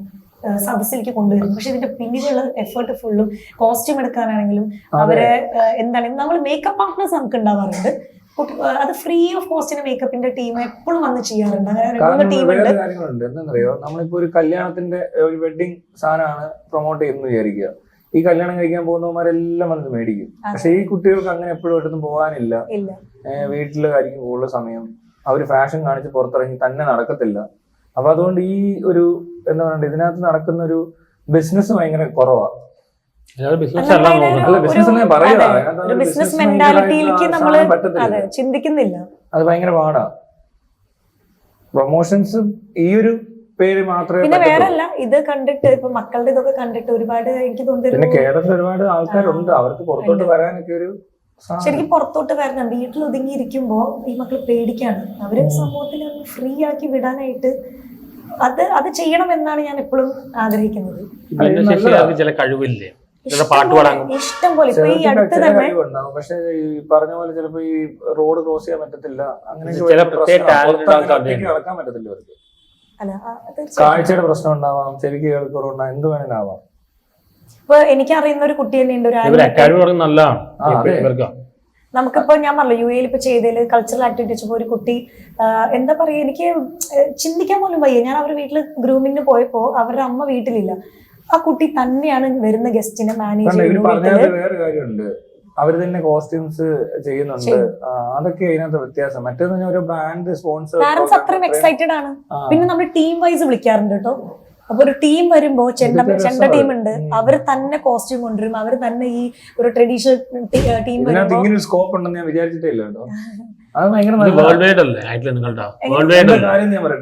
Speaker 3: സദസ്സിലേക്ക് കൊണ്ടുവരുന്നു. പക്ഷെ ഇതിന്റെ പിന്നിലുള്ള എഫേർട്ട് ഫുള്ളും കോസ്റ്റ്യൂം എടുക്കാനാണെങ്കിലും അവരെ എന്താണ്, നമ്മൾ മേക്കപ്പ് പാർട്ട്നേഴ്സ് നമുക്ക് ഉണ്ടാവാറുണ്ട്. അത് ഫ്രീ ഓഫ് കോസ്റ്റിന് മേക്കപ്പിന്റെ ടീം എപ്പോഴും വന്ന് ചെയ്യാറുണ്ട്.
Speaker 1: അങ്ങനെ കാര്യങ്ങളുണ്ട്. എന്താണെന്നറിയോ, നമ്മളിപ്പോ ഒരു കല്യാണത്തിന്റെ ഒരു വെഡിങ് സാധനമാണ് പ്രൊമോട്ട് ചെയ്യുന്നത് വിചാരിക്കുക. ഈ കല്യാണം കഴിക്കാൻ പോകുന്നവന്മാരെല്ലാം വന്ന് മേടിക്കും. പക്ഷെ ഈ കുട്ടികൾക്ക് അങ്ങനെ എപ്പോഴും ഒരിടത്തും പോകാനില്ല. വീട്ടിലായിരിക്കും കൂടുതൽ സമയം. അവര് ഫാഷൻ കാണിച്ച് പുറത്തിറങ്ങി തന്നെ നടക്കത്തില്ല. അപ്പൊ അതുകൊണ്ട് ഈ ഒരു എന്താ പറയുക, ഇതിനകത്ത് നടക്കുന്ന ഒരു ബിസിനസ് ഭയങ്കര കുറവാണ്.
Speaker 3: ബിസിനസ് മെന്റാലിറ്റിയിലേക്ക് നമ്മൾ ചിന്തിക്കുന്നില്ല.
Speaker 1: അത് ഭയങ്കര പാടാ. പ്രൊമോഷൻസ് ഈ ഒരു പേര് മാത്രമേ.
Speaker 3: പിന്നെ വേറല്ല, ഇത് കണ്ടിട്ട് ഇപ്പൊ മക്കളുടെ ഇതൊക്കെ കണ്ടിട്ട് ഒരുപാട് എനിക്ക് തോന്നുന്നു.
Speaker 1: പിന്നെ കേരളത്തിൽ ഒരുപാട് ആൾക്കാരുണ്ട്, അവർക്ക് പുറത്തോട്ട് വരാനൊക്കെ ഒരു
Speaker 3: ശരിക്കും പുറത്തോട്ട് വരണം. വീട്ടിൽ ഒതുങ്ങിയിരിക്കുമ്പോ ഈ മക്കൾ പേടിക്കാണ്. അവര് സമൂഹത്തിൽ ഫ്രീ ആക്കി വിടാനായിട്ട് അത് ചെയ്യണം എന്നാണ് ഞാൻ എപ്പോഴും ആഗ്രഹിക്കുന്നത്.
Speaker 2: ചില കഴിവില്ലേ,
Speaker 3: ഇഷ്ടം പോലെ ഇപ്പൊ ഈ അടുത്ത് തന്നെ.
Speaker 1: പക്ഷെ ഈ പറഞ്ഞ പോലെ ചിലപ്പോ ഈ റോഡ് ക്രോസ് ചെയ്യാൻ പറ്റത്തില്ല, അങ്ങനെ നടക്കാൻ പറ്റത്തില്ല അവർക്ക്. കാഴ്ചയുടെ പ്രശ്നം ഉണ്ടാവാം, ചെവിക്ക് കേൾക്കുറവുണ്ടാവും, എന്ത് വേണേലും ആവാം.
Speaker 3: ഇപ്പൊ എനിക്കറിയുന്ന ഒരു കുട്ടി തന്നെ ഉണ്ട്, നമുക്കിപ്പോ ഞാൻ പറഞ്ഞു UAE ഇപ്പൊ ചെയ്തതില് കൾച്ചറൽ ആക്ടിവിറ്റി വെച്ചപ്പോ ഒരു കുട്ടി എന്താ പറയാ, എനിക്ക് ചിന്തിക്കാൻ പോലും വയ്യ. ഞാൻ അവരുടെ വീട്ടില് ഗ്രൂമിങ്ങിന് പോയപ്പോ അവരുടെ അമ്മ വീട്ടിലില്ല. ആ കുട്ടി തന്നെയാണ് വരുന്ന ഗസ്റ്റിനെ മാനേജ് ചെയ്യുന്നത്.
Speaker 1: വേറെ കാര്യമുണ്ട്, അവര് തന്നെ കോസ്റ്റ്യൂംസ് ചെയ്യുന്നുണ്ട്. അതൊക്കെ അതിനകത്ത് വ്യത്യാസം. മറ്റേന്ന് ഒരു ബ്രാൻഡ് സ്പോൺസർ,
Speaker 3: പാരന്റ്സ് അത്രയും എക്സൈറ്റഡ് ആണ്. പിന്നെ നമ്മൾ ടീം വൈസ് വിളിക്കാറുണ്ട് കേട്ടോ. അപ്പൊ ഒരു ടീം വരുമ്പോ ചെണ്ട ടീം ഉണ്ട്, അവര് തന്നെ കോസ്റ്റ്യൂം കൊണ്ടുവരും, അവര് തന്നെ ഈ ഒരു ട്രഡീഷണൽ ടീം വരുമ്പോ
Speaker 1: ഇങ്ങനെ സ്കോപ്പ് ഉണ്ടെന്ന് ഞാൻ വിചാരിച്ചിട്ടില്ല കേട്ടോ.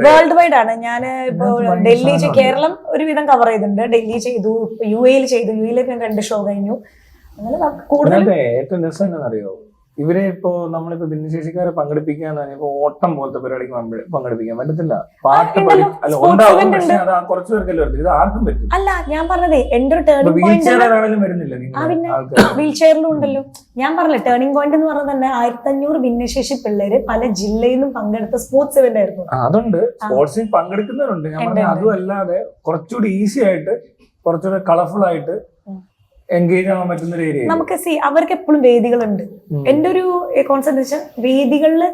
Speaker 3: വേൾഡ് വൈഡ് ആണ്. ഞാൻ ഇപ്പൊ ഡൽഹി കേരളം ഒരുവിധം കവർ ചെയ്തിട്ടുണ്ട്. ഡൽഹി ചെയ്തു, UAE ചെയ്തു. UAE ഞാൻ 2 ഷോ കഴിഞ്ഞു. അങ്ങനെ കൂടുതൽ
Speaker 1: ഏറ്റവും രസം എന്താണെന്നറിയോ, ഇവരെ ഇപ്പോ നമ്മളിപ്പോ ഭിന്നശേഷിക്കാരെ പങ്കെടുപ്പിക്കാന്ന് പറഞ്ഞപ്പോ ഓട്ടം പോലത്തെ പരിപാടിക്ക് പങ്കെടുപ്പിക്കാൻ പറ്റത്തില്ല. പാട്ട് ഉണ്ടാവും, പക്ഷെ അത് കുറച്ചു പേർക്കല്ലേ പറ്റും, ഇത് ആർക്കും പറ്റും.
Speaker 3: അല്ല ഞാൻ പറഞ്ഞതേ എന്റെ ഒരു ടേണിംഗ്
Speaker 1: പോയിന്റ് വരുന്നില്ല.
Speaker 3: വീൽ ചെയറിലും ഉണ്ടല്ലോ. ഞാൻ പറഞ്ഞില്ല, ടേണിംഗ് പോയിന്റ് എന്ന് പറഞ്ഞാൽ തന്നെ 1500 ഭിന്നശേഷി പിള്ളേര് പല ജില്ലയിൽ നിന്നും പങ്കെടുത്ത സ്പോർട്സ് ഇവന്റ് ആയിരുന്നു.
Speaker 1: അതുണ്ട്, സ്പോർട്സിൽ പങ്കെടുക്കുന്നവരുണ്ട്. ഞാൻ പറഞ്ഞ അതും അല്ലാതെ കുറച്ചുകൂടി ഈസി ആയിട്ട്, കുറച്ചുകൂടി കളർഫുൾ ആയിട്ട് എൻഗേജ് ആവാൻ പറ്റുന്ന ഒരു ഏരിയ.
Speaker 3: നമുക്ക് അവർക്ക് എപ്പോഴും വേദികളുണ്ട്. എന്റെ ഒരു കോൺസെപ്റ്റ് വെച്ചാൽ വേദികളില്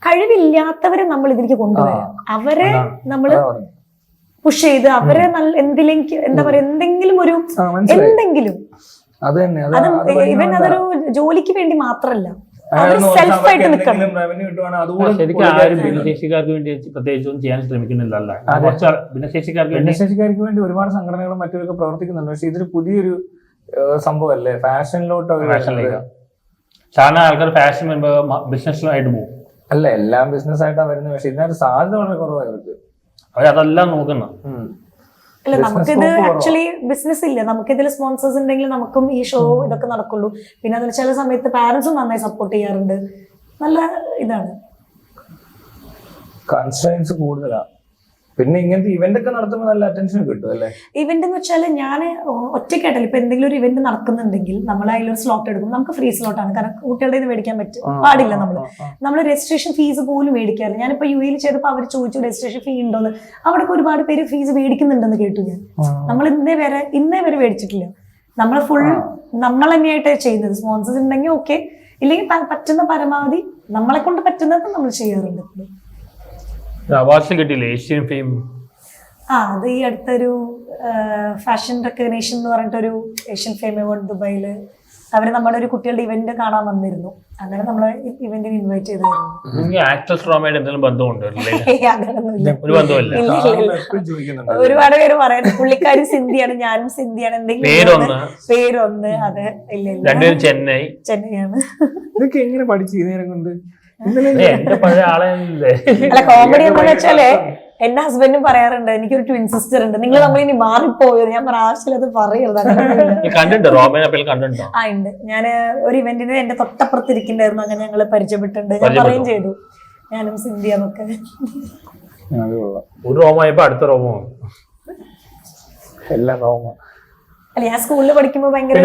Speaker 3: കഴിവില്ലാത്തവരെ നമ്മൾ ഇതിലേക്ക് കൊണ്ടുവരാം. അവരെ നമ്മള് പുഷ് ചെയ്ത് അവരെ നല്ല എന്തിലേക്ക് എന്താ പറയാ, എന്തെങ്കിലും ഒരു എന്തെങ്കിലും അത് ഇവൻ അതൊരു ജോലിക്ക് വേണ്ടി മാത്രല്ല, സെൽഫായിട്ട് നിൽക്കണം.
Speaker 2: ശരിക്കും ആരും ഭിന്നശേഷിക്കാർക്ക് വേണ്ടി പ്രത്യേകിച്ചൊന്നും ചെയ്യാൻ ശ്രമിക്കുന്നില്ല.
Speaker 1: ഭിന്നശേഷിക്കാർക്ക് വേണ്ടി ഒരുപാട് സംഘടനകളും മറ്റൊക്കെ പ്രവർത്തിക്കുന്നുണ്ട്. പക്ഷെ ഇതൊരു പുതിയൊരു സംഭവമല്ലേ, ഫാഷനിലോട്ട്
Speaker 2: സാധാരണ ആൾക്കാർ ഫാഷൻ ബിസിനസ്സിലായിട്ട് പോകും.
Speaker 1: അല്ല, എല്ലാം ബിസിനസ് ആയിട്ടാണ് വരുന്നത്. പക്ഷെ ഇതിനകത്ത് സാധ്യത വളരെ കുറവാണ് അവർക്ക്.
Speaker 2: അവരതെല്ലാം നോക്കണം.
Speaker 3: അല്ല, നമുക്കിത് ആക്ച്വലി ബിസിനസ് ഇല്ല. നമുക്കിതിൽ സ്പോൺസേഴ്സ് ഉണ്ടെങ്കിൽ നമുക്കും ഈ ഷോ ഇതൊക്കെ നടക്കുള്ളൂ. പിന്നെ അതിൽ ചില സമയത്ത് പാരന്റ്സും നന്നായി സപ്പോർട്ട് ചെയ്യാറുണ്ട്. നല്ല ഇതാണ്.
Speaker 1: കൺസ്ട്രെയിൻസ് കൂടുതലാണ്. പിന്നെ ഇങ്ങനത്തെ ഇവന്റ് ഒക്കെ നടത്തുമ്പോൾ നല്ല അറ്റൻഷൻ കിട്ടും അല്ലേ?
Speaker 3: ഇവന്റ് എന്ന് വെച്ചാൽ ഞാൻ ഒറ്റയ്ക്കായിട്ടല്ല, ഇപ്പൊ എന്തെങ്കിലും ഒരു ഇവന്റ് നടക്കുന്നുണ്ടെങ്കിൽ നമ്മൾ അതിലൊരു സ്ലോട്ട് എടുക്കും. നമുക്ക് ഫ്രീ സ്ലോട്ടാണ്, കാരണം കുട്ടികളുടെ മേടിക്കാൻ പാടില്ല. നമ്മൾ രജിസ്ട്രേഷൻ ഫീസ് പോലും മേടിക്കാറില്ല. ഞാനിപ്പോ UAE ചെയ്തപ്പോൾ അവർ ചോദിച്ചു രജിസ്ട്രേഷൻ ഫീ ഉണ്ടോന്ന്. അവിടെ ഒരുപാട് പേര് ഫീസ് മേടിക്കുന്നുണ്ടെന്ന് കേട്ടു ഞാൻ. നമ്മൾ ഇന്നേ വരെ മേടിച്ചിട്ടില്ല. നമ്മൾ ഫുൾ നമ്മൾ തന്നെയായിട്ട് ചെയ്യുന്നത്. സ്പോൺസേഴ്സ് ഉണ്ടെങ്കിൽ ഓക്കെ, ഇല്ലെങ്കിൽ പറ്റുന്ന പരമാവധി നമ്മളെ കൊണ്ട് പറ്റുന്നത് നമ്മൾ ചെയ്യാറുണ്ട്.
Speaker 2: അവാർഡ്സ് കിട്ടിയില്ലേ ഏഷ്യൻ ഫെയിം?
Speaker 3: അത് ഈ അടുത്തൊരു ഫാഷൻ റെക്കഗ്നേഷൻ എന്ന് പറഞ്ഞിട്ടൊരു ഏഷ്യൻ ഫെയിം അവാർഡ് ദുബായില് അവര് നമ്മുടെ ഒരു കുട്ടികളുടെ ഇവന്റ് കാണാൻ വന്നിരുന്നു. അങ്ങനെ നമ്മളെ ഇവന്റിന് ഇൻവൈറ്റ് ചെയ്തായിരുന്നു.
Speaker 2: ആക്ട്രസ് റോമയായിട്ട് എന്തെങ്കിലും ബന്ധമുണ്ടോ?
Speaker 3: ഒരുപാട് പേര് പറയാൻ, പുള്ളിക്കാരി സിന്ധിയാണ്, ഞാനും സിന്ധിയാണ്, എന്തെങ്കിലും പേരൊന്ന്. അതെ, ഇല്ല, ചെന്നൈയാണ്.
Speaker 1: ഇതൊക്കെ എങ്ങനെ പഠിച്ചു നേരം കൊണ്ട്?
Speaker 3: അല്ല, കോമഡി എന്താന്ന് വെച്ചാല് എന്റെ ഹസ്ബൻഡും പറയാറുണ്ട്, എനിക്കൊരു ട്വിൻ സിസ്റ്റർ ഉണ്ട്, നിങ്ങൾ നമ്മൾ ഇനി മാറിപ്പോയോ. ഞാൻ ആവശ്യമില്ല, അത് പറയരുത്. ആ ഉണ്ട്. ഞാൻ ഒരു ഇവന്റിന് എന്റെ തൊട്ടപ്പുറത്ത് ഇരിക്കണ്ടായിരുന്നു. അങ്ങനെ ഞങ്ങള് പരിചയപ്പെട്ടിട്ടുണ്ട്. ഞാൻ പറയുകയും ചെയ്തു, ഞാനും സിന്ധിയാന്നൊക്കെ.
Speaker 2: ഒരു റോമായപ്പോ അടുത്ത റോമോ
Speaker 1: എല്ലാം റോമ.
Speaker 3: അല്ല, ഞാൻ സ്കൂളിൽ പഠിക്കുമ്പോ ഭയങ്കര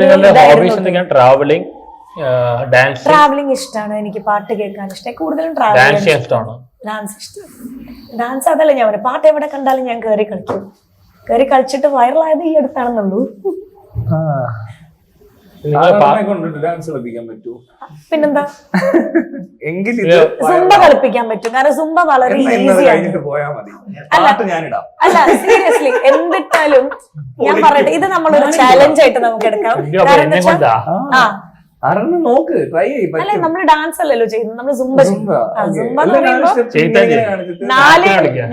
Speaker 3: ട്രാവലിംഗ് ഇഷ്ടമാണ്. എനിക്ക് പാട്ട് കേൾക്കാൻ ഇഷ്ടം. കൂടുതലും ഡാൻസ് ഇഷ്ടം. ഡാൻസ് അതല്ല ഞാൻ പറയാം, പാട്ട് എവിടെ കണ്ടാലും ഞാൻ കയറി കളിക്കും. കയറി കളിച്ചിട്ട് വൈറലായത് ഈ അടുത്താണെന്നുള്ളൂ. പിന്നെന്താ, സുംബ കളിപ്പിക്കാൻ പറ്റും. കാരണം സുംബ വളരെ ഈസിയാണ്. അല്ല, സീരിയസ്ലി എന്തിട്ടാലും ഞാൻ പറയട്ടെ, ഇത് നമ്മളൊരു ചാലഞ്ച് ആയിട്ട് നമുക്ക് എടുക്കാം. അല്ല, നമ്മള് ഡാൻസ് അല്ലല്ലോ ചെയ്യുന്നത്, നമ്മള് സുംബ ചെയ്യും. സുംബ എന്ന് പറയുമ്പോ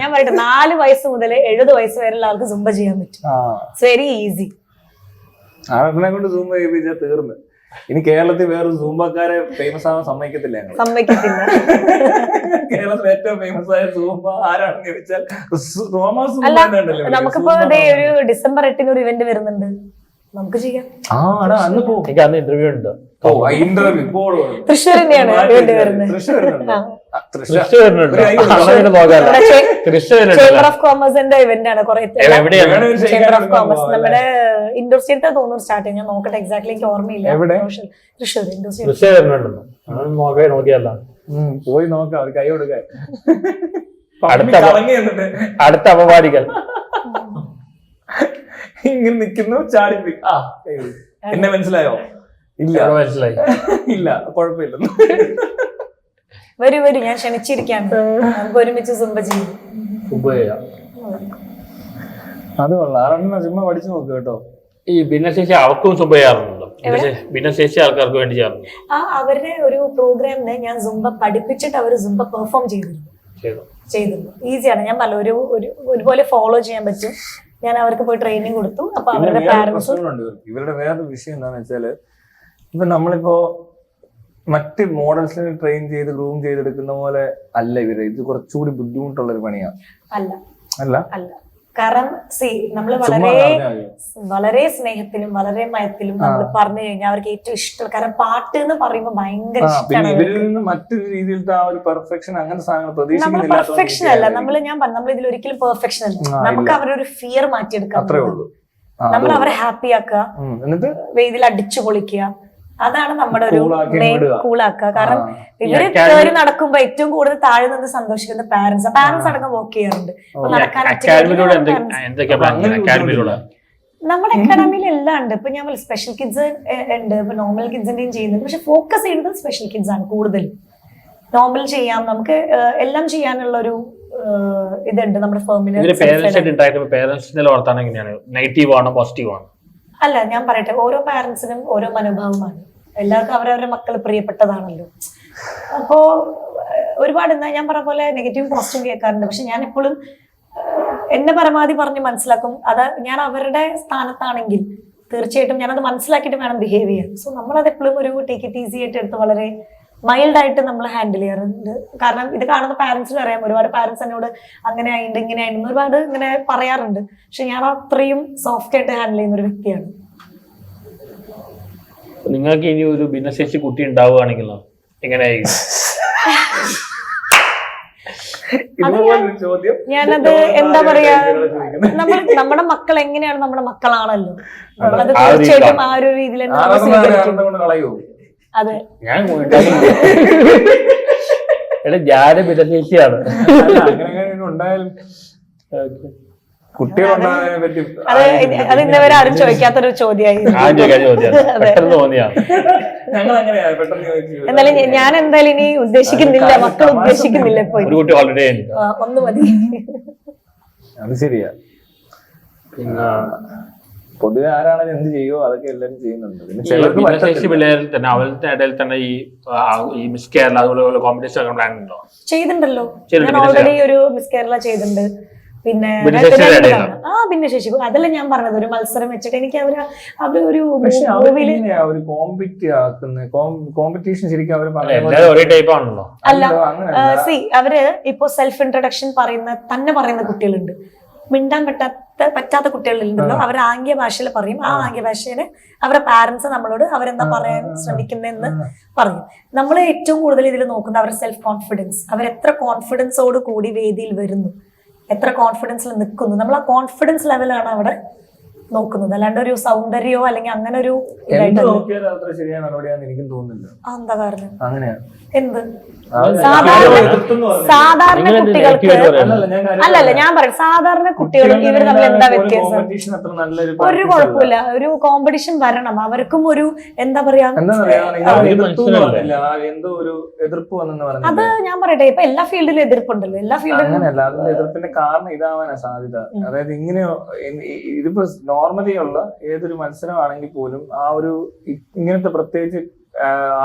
Speaker 3: ഞാൻ പറയട്ടെ, 4 വയസ്സ് മുതൽ 70 വയസ്സ് വരെയുള്ള ആൾക്ക് സുംബ ചെയ്യാൻ പറ്റും. It's very easy.
Speaker 1: കൊണ്ട് സൂംബ ചെയ്യിപ്പിച്ചാൽ തീർന്ന്. ഇനി കേരളത്തിൽ വേറെ സൂംബക്കാരെ ഫേമസ് ആവാൻ സമ്മതിക്കത്തില്ല. കേരളത്തിൽ ഏറ്റവും ഫേമസ് ആയ സൂംബ ആരാണെന്ന് ചോദിച്ചാൽ
Speaker 3: നമുക്കിപ്പോ ഒരു December 8 ഒരു ഇവന്റ് വരുന്നുണ്ട്, നമുക്ക് ചെയ്യാം.
Speaker 2: ഇന്റർവ്യൂ ഉണ്ട്.
Speaker 3: തൃശ്ശൂർ തന്നെയാണ് ഇവന്റ് വരുന്നത്. ചേംബർ ഓഫ് കോമേഴ്സിന്റെ ഇവന്റ് ആണ്. ചേംബർ ഓഫ് കോമേഴ്സ് നമ്മുടെ ഇൻഡോർ സ്റ്റേറ്റ് തോന്നുന്നു സ്റ്റാർട്ട് ചെയ്യും. ഞാൻ നോക്കട്ടെ, എക്സാക്ട്ലി എനിക്ക് ഓർമ്മയില്ല. തൃശ്ശൂർ ഇൻഡോർ
Speaker 1: പോയി നോക്കാം, കൈ കൊടുക്കാൻ.
Speaker 2: അടുത്ത അപവാദികൾ
Speaker 1: ഇങ്ങനെ നിൽക്കുന്നു, ചാടിപ്പി. എന്നെ മനസ്സിലായോ? ഇല്ല
Speaker 2: മനസ്സിലായി.
Speaker 1: ഇല്ല കുഴപ്പമില്ല.
Speaker 3: വരൂ ഞാൻ ക്ഷണിച്ചിരിക്കാണ്, നമുക്ക് ഒരുമിച്ച് സുംബ ചെയ്യും.
Speaker 1: അത് കൊള്ളാം. 6 ചുമ്മാ പഠിച്ചു നോക്ക് കേട്ടോ.
Speaker 2: ഈ ഭിന്നശേഷി അവർക്കും സുംബ ചെയ്യാറുണ്ടല്ലോ, ഭിന്നശേഷി ആൾക്കാർക്ക് വേണ്ടി ചെയ്യാറുണ്ട്.
Speaker 3: അവരുടെ ഒരു പ്രോഗ്രാമിന് ഞാൻ സുംബ പഠിപ്പിച്ചിട്ട് അവർ സുംബ പെർഫോം ചെയ്തിരുന്നു. ഈസിയാണ്. ഞാൻ പല ഒരുപോലെ ഫോളോ ചെയ്യാൻ പറ്റും. ഞാൻ അവർക്ക് പോയി ട്രെയിനിങ് കൊടുത്തു. അപ്പൊ അവരുടെ പാരന്റ്സും.
Speaker 1: ഇവരുടെ വേറൊരു വിഷയം എന്താണെന്ന് വെച്ചാല്, ഇപ്പൊ നമ്മളിപ്പോ മറ്റ് മോഡൽസിനെ ട്രെയിൻ ചെയ്ത് ഗ്രൂം ചെയ്തെടുക്കുന്ന പോലെ അല്ല ഇവര്. ഇത് കുറച്ചുകൂടി ബുദ്ധിമുട്ടുള്ള ഒരു പണിയാണ്. അല്ല
Speaker 3: കാരണം നമ്മൾ വളരെ സ്നേഹത്തിലും വളരെ മയത്തിലും നമ്മൾ പറഞ്ഞു കഴിഞ്ഞാൽ അവർക്ക് ഏറ്റവും ഇഷ്ടം. കാരണം പാട്ട് എന്ന് പറയുമ്പോൾ ഭയങ്കര ഇഷ്ടമാണ്.
Speaker 1: ഇവരിൽ നിന്ന് മറ്റൊരു രീതിയിലത്തെ ആ ഒരു പെർഫെക്ഷൻ അങ്ങനത്തെ സാധനങ്ങൾ പ്രതീക്ഷിക്കുന്നില്ല.
Speaker 3: പെർഫെക്ഷൻ അല്ല നമ്മൾ ഇതിൽ ഒരിക്കലും പെർഫെക്ഷൻ അല്ല. നമുക്ക് അവരൊരു ഫിയർ മാറ്റിയെടുക്കാം.
Speaker 1: അത്രേ ഉള്ളൂ.
Speaker 3: നമ്മൾ അവരെ ഹാപ്പി ആക്കുക, എന്നിട്ട് വേദിയിൽ അടിച്ചു പൊളിക്കുക. അതാണ് നമ്മുടെ ഒരു മെയിൻ കൂളാക്കുക. കാരണം ഇവര് കയറി നടക്കുമ്പോ ഏറ്റവും കൂടുതൽ താഴെ നിന്ന് സന്തോഷിക്കുന്ന പാരന്റ്സ് അടക്കം വർക്ക് ചെയ്യാറുണ്ട്. നമ്മുടെ അക്കാഡമിയിൽ എല്ലാം ഉണ്ട്. ഇപ്പൊ ഞാൻ സ്പെഷ്യൽ കിഡ്സ് ഉണ്ട്, ഇപ്പൊ നോർമൽ കിഡ്സിന്റെയും ചെയ്യുന്നുണ്ട്. പക്ഷെ ഫോക്കസ് ചെയ്യുന്നത് സ്പെഷ്യൽ കിഡ്സ് ആണ് കൂടുതലും. നോർമൽ ചെയ്യാം, നമുക്ക് എല്ലാം ചെയ്യാനുള്ള ഒരു ഇതുണ്ട് നമ്മുടെ ഫേമിന്. അല്ല, ഞാൻ പറയട്ടെ, ഓരോ പാരന്റ്സിനും ഓരോ മനോഭാവമാണ്. എല്ലാവർക്കും അവരവരുടെ മക്കൾ പ്രിയപ്പെട്ടതാണല്ലോ. അപ്പോ ഒരുപാട് ഞാൻ പറഞ്ഞ പോലെ നെഗറ്റീവ് പോസിറ്റീവ് കേൾക്കാറുണ്ട്. പക്ഷെ ഞാൻ എപ്പോഴും എന്നെ പരമാവധി പറഞ്ഞ് മനസ്സിലാക്കും. അത് ഞാൻ അവരുടെ സ്ഥാനത്താണെങ്കിൽ തീർച്ചയായിട്ടും ഞാനത് മനസ്സിലാക്കിയിട്ട് വേണം ബിഹേവ് ചെയ്യാൻ. സോ നമ്മളത് എപ്പോഴും ഒരു ടേക്ക് ഇറ്റ് ഈസി ആയിട്ട് എടുത്ത് വളരെ മൈൽഡായിട്ട് നമ്മൾ ഹാൻഡിൽ ചെയ്യാറുണ്ട്. കാരണം ഇത് കാണുന്ന പാരന്റ്സിന് അറിയാം, ഒരുപാട് പാരന്റ്സ് എന്നോട് അങ്ങനെ ആയിട്ടുണ്ട് ഇങ്ങനെ ആയിരുന്നു ഒരുപാട് ഇങ്ങനെ പറയാറുണ്ട്. പക്ഷെ ഞാൻ അത്രയും സോഫ്റ്റ് ആയിട്ട് ഹാൻഡിൽ ചെയ്യുന്ന ഒരു വ്യക്തിയാണ്.
Speaker 2: നിങ്ങൾക്ക് ഇനി ഒരു ഭിന്നശേഷി കുട്ടി ഉണ്ടാവുകയാണെങ്കിലോ എങ്ങനെയായിരിക്കും?
Speaker 3: ഞാനത് എന്താ പറയാ, നമ്മുടെ മക്കൾ എങ്ങനെയാണ് നമ്മുടെ മക്കളാണല്ലോ. നമ്മളത് തീർച്ചയായിട്ടും ആ ഒരു രീതിയിൽ അതെ.
Speaker 2: ഞാനും ഭിന്നശേഷിയാണ്.
Speaker 3: അത് ഇന്നവരെ ആരും ചോദിക്കാത്തൊരു ചോദ്യമായി. എന്നാലും ഞാൻ എന്തായാലും ഇനി ഉദ്ദേശിക്കുന്നില്ല, മക്കൾ ഉദ്ദേശിക്കുന്നില്ല. ഇപ്പൊ ഒന്ന് മതി.
Speaker 1: അത് ശരിയാ. പിന്നെ പൊതുവെ ആരാണെങ്കിലും എന്ത് ചെയ്യുമോ അതൊക്കെ എല്ലാവരും ചെയ്യുന്നുണ്ട്.
Speaker 2: പിള്ളേരിൽ തന്നെ അവരുടെ ഇടയിൽ തന്നെ ഈ മിസ് കേരള അതുപോലെ കോമ്പറ്റീഷൻ പ്ലാൻ ഉണ്ടോ?
Speaker 3: ചെയ്തിട്ടുണ്ടല്ലോ. ഞാൻ ഓൾറെഡി ഒരു മിസ് കേരള ചെയ്തിട്ടുണ്ട്. പിന്നെ ഭിന്നശേഷി അതല്ല ഞാൻ പറഞ്ഞത്, ഒരു മത്സരം വെച്ചിട്ട് എനിക്ക് അവരൊരു
Speaker 1: കോമ്പറ്റീഷൻ ശരിക്കും
Speaker 3: അല്ല. അവര് ഇപ്പൊ സെൽഫ് ഇൻട്രൊഡക്ഷൻ പറയുന്ന കുട്ടികളുണ്ട്. മിണ്ടാൻ പറ്റാത്ത കുട്ടികളുണ്ടല്ലോ, അവർ ആംഗ്യ ഭാഷയിൽ പറയും. ആ ആംഗ്യ ഭാഷയില് അവരുടെ പാരന്റ്സ് നമ്മളോട് അവരെന്താ പറയാൻ ശ്രമിക്കുന്നതെന്ന് പറയും. നമ്മൾ ഏറ്റവും കൂടുതൽ ഇതിൽ നോക്കുന്നത് അവരുടെ സെൽഫ് കോൺഫിഡൻസ്. അവരെത്ര കോൺഫിഡൻസോട് കൂടി വേദിയിൽ വരുന്നു, എത്ര കോൺഫിഡൻസിൽ നിൽക്കുന്നു. നമ്മൾ ആ കോൺഫിഡൻസ് ലെവലാണ് അവിടെ നോക്കുന്നത്, അല്ലാണ്ട് ഒരു സൗന്ദര്യമോ അല്ലെങ്കിൽ അങ്ങനെ ഒരു എന്താ കാരണം എന്ത് സാധാരണ കുട്ടികൾക്ക് അല്ലല്ല ഞാൻ പറയും സാധാരണ കുട്ടികളും ഇവർ തമ്മിൽ എന്താ വ്യത്യാസം? ഒരു കുഴപ്പമില്ല, ഒരു കോമ്പറ്റീഷൻ വരണം. അവർക്കും ഒരു എന്താ പറയാ, അത് ഞാൻ പറയട്ടെ, ഇപ്പൊ എല്ലാ ഫീൽഡിലും എതിർപ്പുണ്ടല്ലോ. എല്ലാ ഫീൽഡിലും
Speaker 1: എതിർപ്പിന്റെ കാരണം ഇതാവാനാ സാധ്യത. അതായത് ഇങ്ങനെ ഇതിപ്പോ നോർമലി ഉള്ള ഏതൊരു മത്സരമാണെങ്കിൽ പോലും ആ ഒരു ഇങ്ങനത്തെ പ്രത്യേകിച്ച്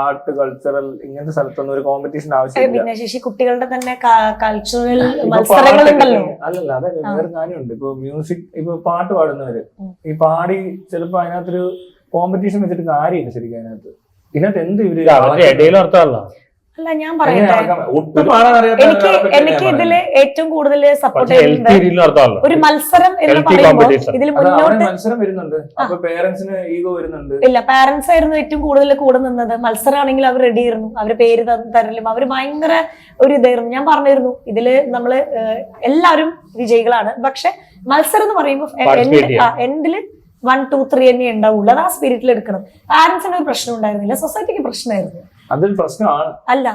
Speaker 1: ആർട്ട് കൾച്ചറൽ ഇങ്ങനത്തെ സ്ഥലത്തൊന്നും ഒരു കോമ്പറ്റീഷൻ ആവശ്യമില്ല.
Speaker 3: ഭിന്നശേഷി കുട്ടികളുടെ തന്നെ കൾച്ചറൽ മത്സരങ്ങളുണ്ടല്ലോ.
Speaker 1: അല്ലല്ല, അതെ വേറെ കാര്യമുണ്ട്. ഇപ്പൊ മ്യൂസിക്, ഇപ്പൊ പാട്ട് പാടുന്നവര് ഈ പാടി ചിലപ്പോ അതിനകത്തൊരു കോമ്പറ്റീഷൻ വെച്ചിട്ട് കാര്യമില്ല ശരിക്കും. ഇതിനകത്ത് എന്ത് ഇവര്
Speaker 3: അല്ല ഞാൻ പറയട്ടെ, എനിക്ക് ഇതില് ഏറ്റവും കൂടുതൽ സപ്പോർട്ട് ചെയ്യുന്നത് ഒരു മത്സരം എന്ന് പറയുമ്പോൾ ഇതിൽ മുന്നോട്ട്
Speaker 1: മത്സരം വരുന്നുണ്ട്. അപ്പൊ പേരന്റ്സിന് ഈഗോ വരുന്നുണ്ട്.
Speaker 3: ഇല്ല, പാരന്റ്സ് ആയിരുന്നു ഏറ്റവും കൂടുതൽ കൂടെ നിന്നത്. മത്സരമാണെങ്കിൽ അവർ റെഡി ആയിരുന്നു, അവര് പേര് തരലും അവര് ഭയങ്കര ഒരു ഇതായിരുന്നു. ഞാൻ പറഞ്ഞിരുന്നു ഇതില് നമ്മള് എല്ലാവരും വിജയികളാണ്, പക്ഷെ മത്സരം എന്ന് പറയുമ്പോൾ എൻഡില് 1, 2, 3 തന്നെ ഉണ്ടാവുള്ളൂ. അത് ആ സ്പിരിറ്റിൽ എടുക്കണം. പാരന്റ്സിന് ഒരു പ്രശ്നം ഉണ്ടായിരുന്നില്ല, സൊസൈറ്റിക്ക് പ്രശ്നമായിരുന്നു.
Speaker 1: അതൊരു പ്രശ്നമാണ്.
Speaker 3: അല്ല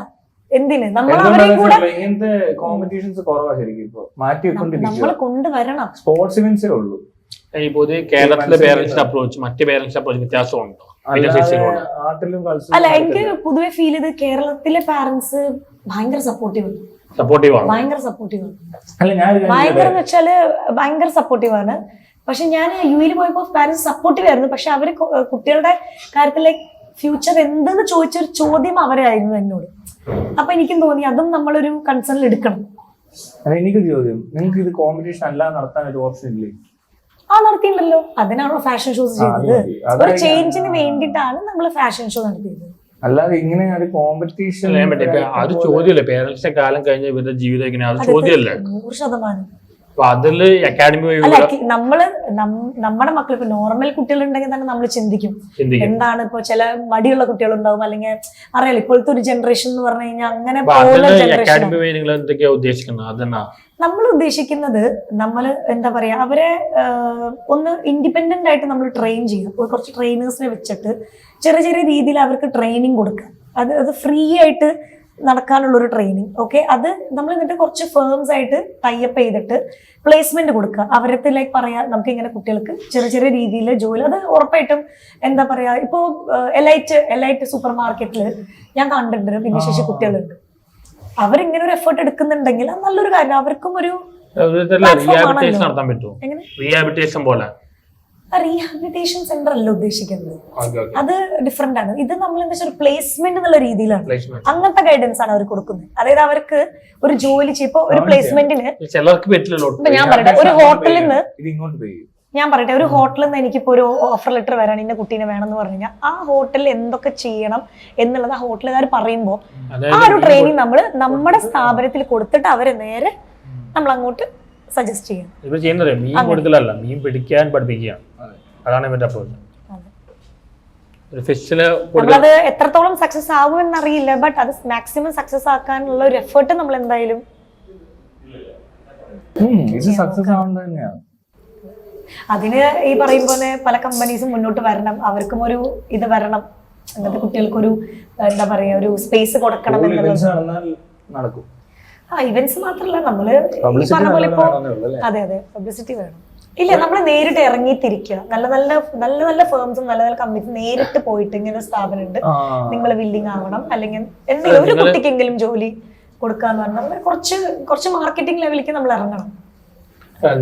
Speaker 3: എന്തിന് നമ്മൾ അവരെ കൂടെ
Speaker 1: ഇങ്ങനത്തെ കോമ്പറ്റീഷൻസ് കുറവാ ശരിക്കും. ഇപ്പൊ
Speaker 3: നമ്മൾ കൊണ്ടുവരണം.
Speaker 1: സ്പോർട്സ് ഇവന്റ്സേ ഉള്ളൂ.
Speaker 2: ഈ പൊതുവെ കേരളത്തിലെ പേരന്റ്സിന്റെ അപ്രോച്ച് മറ്റു പേരന്റ്സിന്റെ അപ്രോച്ച് വ്യത്യാസമുണ്ടോ?
Speaker 1: ആർട്ടിലും
Speaker 3: അല്ല എനിക്ക് പൊതുവെ ഫീൽ ചെയ്ത് കേരളത്തിലെ പാരന്റ്സ് ഭയങ്കര സപ്പോർട്ടീവ്
Speaker 2: സപ്പോർട്ടീവാണ്.
Speaker 3: ഭയങ്കര സപ്പോർട്ടീവ്
Speaker 1: അല്ല ഞാൻ
Speaker 3: ഭയങ്കര എന്ന് വെച്ചാല് ഭയങ്കര സപ്പോർട്ടീവ് ആണ്. പക്ഷെ ഞാൻ യുഎയിൽ പോയപ്പോ പാരന്റ്സ് സപ്പോർട്ടീവ് ആയിരുന്നു. പക്ഷെ അവര് കുട്ടികളുടെ കാര്യത്തിലെ ഫ്യൂച്ചർ എന്തെന്ന് ചോദിച്ചൊരു ചോദ്യം അവരായിരുന്നു എന്നോട്. അപ്പൊ എനിക്കും തോന്നി അതും നമ്മളൊരു കൺസേണിൽ എടുക്കണം.
Speaker 1: എനിക്ക് ചോദ്യം, നിങ്ങൾക്ക് ഇത് കോമ്പറ്റീഷൻ അല്ലാതെ നടത്താൻ ഒരു ഓപ്ഷൻ ഇല്ലേ?
Speaker 3: നടത്തിയിട്ടുണ്ടല്ലോ. അതിനാണല്ലോ ഫാഷൻ ഷോസ് ചെയ്തത്. ഒരു ചേഞ്ചിന് വേണ്ടിയിട്ടാണ് നമ്മൾ ഫാഷൻ ഷോ നടത്തിയത്.
Speaker 1: അല്ലാതെ ഇങ്ങനെ ഒരു കോമ്പറ്റീഷൻ
Speaker 2: അത് ചോദ്യമല്ലേ? പേരൻസിന്റെ കാലം കഴിഞ്ഞ ഇവരുടെ ജീവിതം എങ്ങനെയാ? അത് ചോദ്യമല്ലേ?
Speaker 3: 100%.
Speaker 2: അപ്പൊ അതില് അക്കാഡമി
Speaker 3: അല്ല നമ്മുടെ മക്കൾ ഇപ്പൊ നോർമൽ കുട്ടികളുണ്ടെങ്കിൽ തന്നെ നമ്മൾ ചിന്തിക്കും എന്താണ് ഇപ്പൊ ചില മടിയുള്ള കുട്ടികളുണ്ടാവും, അല്ലെങ്കിൽ അറിയാലോ ഇപ്പോഴത്തെ ഒരു ജനറേഷൻ എന്ന് പറഞ്ഞു കഴിഞ്ഞാൽ അങ്ങനെ നമ്മൾ ഉദ്ദേശിക്കുന്നത് നമ്മൾ എന്താ പറയാ അവരെ ഒന്ന് ഇൻഡിപെൻഡന്റ് ആയിട്ട് നമ്മൾ ട്രെയിൻ ചെയ്യാം. കുറച്ച് ട്രെയിനേഴ്സിനെ വെച്ചിട്ട് ചെറിയ ചെറിയ രീതിയിൽ അവർക്ക് ട്രെയിനിങ് കൊടുക്കാം. അത് ഫ്രീ ആയിട്ട് നടക്കാനുള്ള ഒരു ട്രെയിനിങ്. ഓക്കെ, അത് നമ്മൾ എന്നിട്ട് കുറച്ച് ഫേംസ് ആയിട്ട് ടൈപ്പ് ചെയ്തിട്ട് പ്ലേസ്മെന്റ് കൊടുക്കുക. അവരത്തിലേക്ക് പറയാ നമുക്ക് ഇങ്ങനെ കുട്ടികൾക്ക് ചെറിയ ചെറിയ രീതിയിൽ ജോലി. അത് ഉറപ്പായിട്ടും എന്താ പറയാ ഇപ്പോ എലൈറ്റ് സൂപ്പർ മാർക്കറ്റിൽ ഞാൻ കണ്ടിട്ടുണ്ട് ഭിന്നശേഷി കുട്ടികളുണ്ട്. അവരിങ്ങനെ ഒരു എഫേർട്ട് എടുക്കുന്നുണ്ടെങ്കിൽ അത് നല്ലൊരു കാര്യം. അവർക്കും ഒരു റീഹാബിലിറ്റേഷൻ സെന്റർ അല്ല ഉദ്ദേശിക്കുന്നത്. അത് ഡിഫറെന്റ് ആണ്. ഇത് നമ്മൾ എന്താ വെച്ചാൽ പ്ലേസ്മെന്റ് എന്നുള്ള രീതിയിലാണ് അങ്ങനത്തെ ഗൈഡൻസ് ആണ് അവർ കൊടുക്കുന്നത്. അതായത് അവർക്ക് ഒരു ജോലി ചെയ്യുമ്പോ ഒരു പ്ലേസ്മെന്റിന് ഞാൻ പറയട്ടെ ഒരു ഹോട്ടലിൽ നിന്ന് എനിക്കിപ്പോ ഒരു ഓഫർ ലെറ്റർ വരാണ് ഇന്ന കുട്ടീനെ വേണമെന്ന് പറഞ്ഞു കഴിഞ്ഞാൽ ആ ഹോട്ടലിൽ എന്തൊക്കെ ചെയ്യണം എന്നുള്ളത് ആ ഹോട്ടലുകാർ പറയുമ്പോൾ ആ ഒരു ട്രെയിനിങ് നമ്മൾ നമ്മുടെ സ്ഥാപനത്തിൽ കൊടുത്തിട്ട് അവരെ നേരെ നമ്മൾ അങ്ങോട്ട് സജസ്റ്റ് ചെയ്യാം.
Speaker 2: ഇവർ ചെയ്യുന്നത് മീൻ കൊടുക്കലല്ല, മീൻ പിടിക്കാൻ പഠിപ്പിക്കുകയാണ്. അതാണ് ഇവന്റെ അപ്രോച്ച്.
Speaker 3: നമ്മളത് എത്രത്തോളം സക്സസ് ആകുമെന്ന് അറിയില്ല, ബട്ട് അത് മാക്സിമം സക്സസ് ആക്കാനുള്ള ഒരു എഫേർട്ട് നമ്മൾ എന്തായാലും അതിന് ഈ പറയും പോലെ പല കമ്പനീസും മുന്നോട്ട് വരണം. അവർക്കും ഒരു ഇത് വരണം, അങ്ങനത്തെ കുട്ടികൾക്കൊരു എന്താ പറയാ ഒരു സ്പേസ് കൊടുക്കണം എന്നുള്ളത്. ഇവന്റ്സ് മാത്രല്ല നമ്മള് പറഞ്ഞ പോലെ ഇപ്പോ അതെ പബ്ലിസിറ്റി വേണം. ഇല്ല നമ്മൾ നേരിട്ട് ഇറങ്ങിത്തിരിക്കുക. നല്ല നല്ല ഫേംസും നല്ല നല്ല കമ്പനീസും നേരിട്ട് പോയിട്ട് ഇങ്ങനെ സ്ഥാപനം ഉണ്ട്, നിങ്ങൾ വില്ലിങ് ആവണം, അല്ലെങ്കിൽ എന്തെങ്കിലും ഒരു കുട്ടിക്കെങ്കിലും ജോലി കൊടുക്കാന്ന് പറഞ്ഞാൽ കുറച്ച് മാർക്കറ്റിംഗ് ലെവലിലേക്ക് നമ്മൾ ഇറങ്ങണം.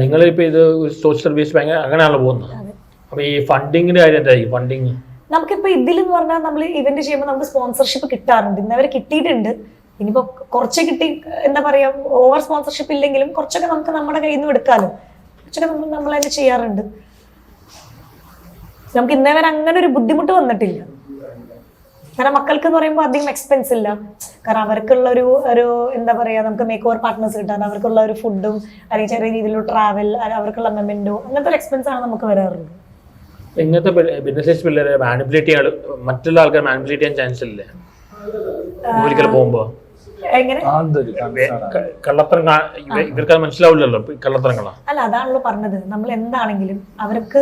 Speaker 2: നിങ്ങളിപ്പോ ഇത് സോഷ്യൽ സർവീസ് ബാങ്ക് അങ്ങനെയാണല്ലോ പോകുന്നത്. അപ്പൊ ഈ ഫണ്ടിങ്ങിന്റെ കാര്യം എന്തായിരിക്കും? ഫണ്ടിങ്
Speaker 3: നമുക്കിപ്പോ ഇതിലെന്ന് പറഞ്ഞാൽ നമ്മൾ ഇവന്റ് ചെയ്യുമ്പോൾ നമുക്ക് സ്പോൺസർഷിപ്പ് കിട്ടാറുണ്ട്. ഇന്നവരെ കിട്ടിയിട്ടുണ്ട്. ഇനിയിപ്പോ കുറച്ച് കിട്ടി എന്താ പറയാ ഓവർ സ്പോൺസർഷിപ്പ് ഇല്ലെങ്കിലും കുറച്ചൊക്കെ നമുക്ക് നമ്മുടെ കയ്യിൽ നിന്ന് എടുക്കാമല്ലോ. കുറച്ചൊക്കെ നമ്മൾ തന്നെ ചെയ്യാറുണ്ട്. നമുക്ക് ഇന്നേ വരെ അങ്ങനെ ഒരു ബുദ്ധിമുട്ട് വന്നിട്ടില്ല. കാരണം മക്കൾക്ക് എന്ന് പറയുമ്പോൾ അധികം എക്സ്പെൻസ് ഇല്ല. കാരണം അവർക്കുള്ള ഒരു എന്താ പറയാ നമുക്ക് മേക്ക് ഓവർ പാർട്ട്നേഴ്സ് കിട്ടാൻ, അവർക്കുള്ള ഒരു ഫുഡും അല്ലെങ്കിൽ ചെറിയ രീതിയിലുള്ള ട്രാവൽ, അവർക്കുള്ള മെമെന്റോ, അങ്ങനത്തെ ഒരു എക്സ്പെൻസ് ആണ് നമുക്ക് വരാറുള്ളത്.
Speaker 2: ഇങ്ങനത്തെ ബിസിനസ് പിള്ളേരെ മാനിപ്പുലേറ്റ് ചെയ്യാൻ മറ്റുള്ള ആൾക്കാർ മാനിപ്പുലേറ്റ് ചെയ്യാൻ ചാൻസ് ഇല്ലേ ഒരിക്കലും പോകുമ്പോ? കള്ളത്തരം ഇവർക്ക് മനസ്സിലാവില്ലല്ലോ കള്ളത്തരങ്ങളാ.
Speaker 3: അല്ല അതാണല്ലോ പറഞ്ഞത്, നമ്മൾ എന്താണെങ്കിലും അവർക്ക്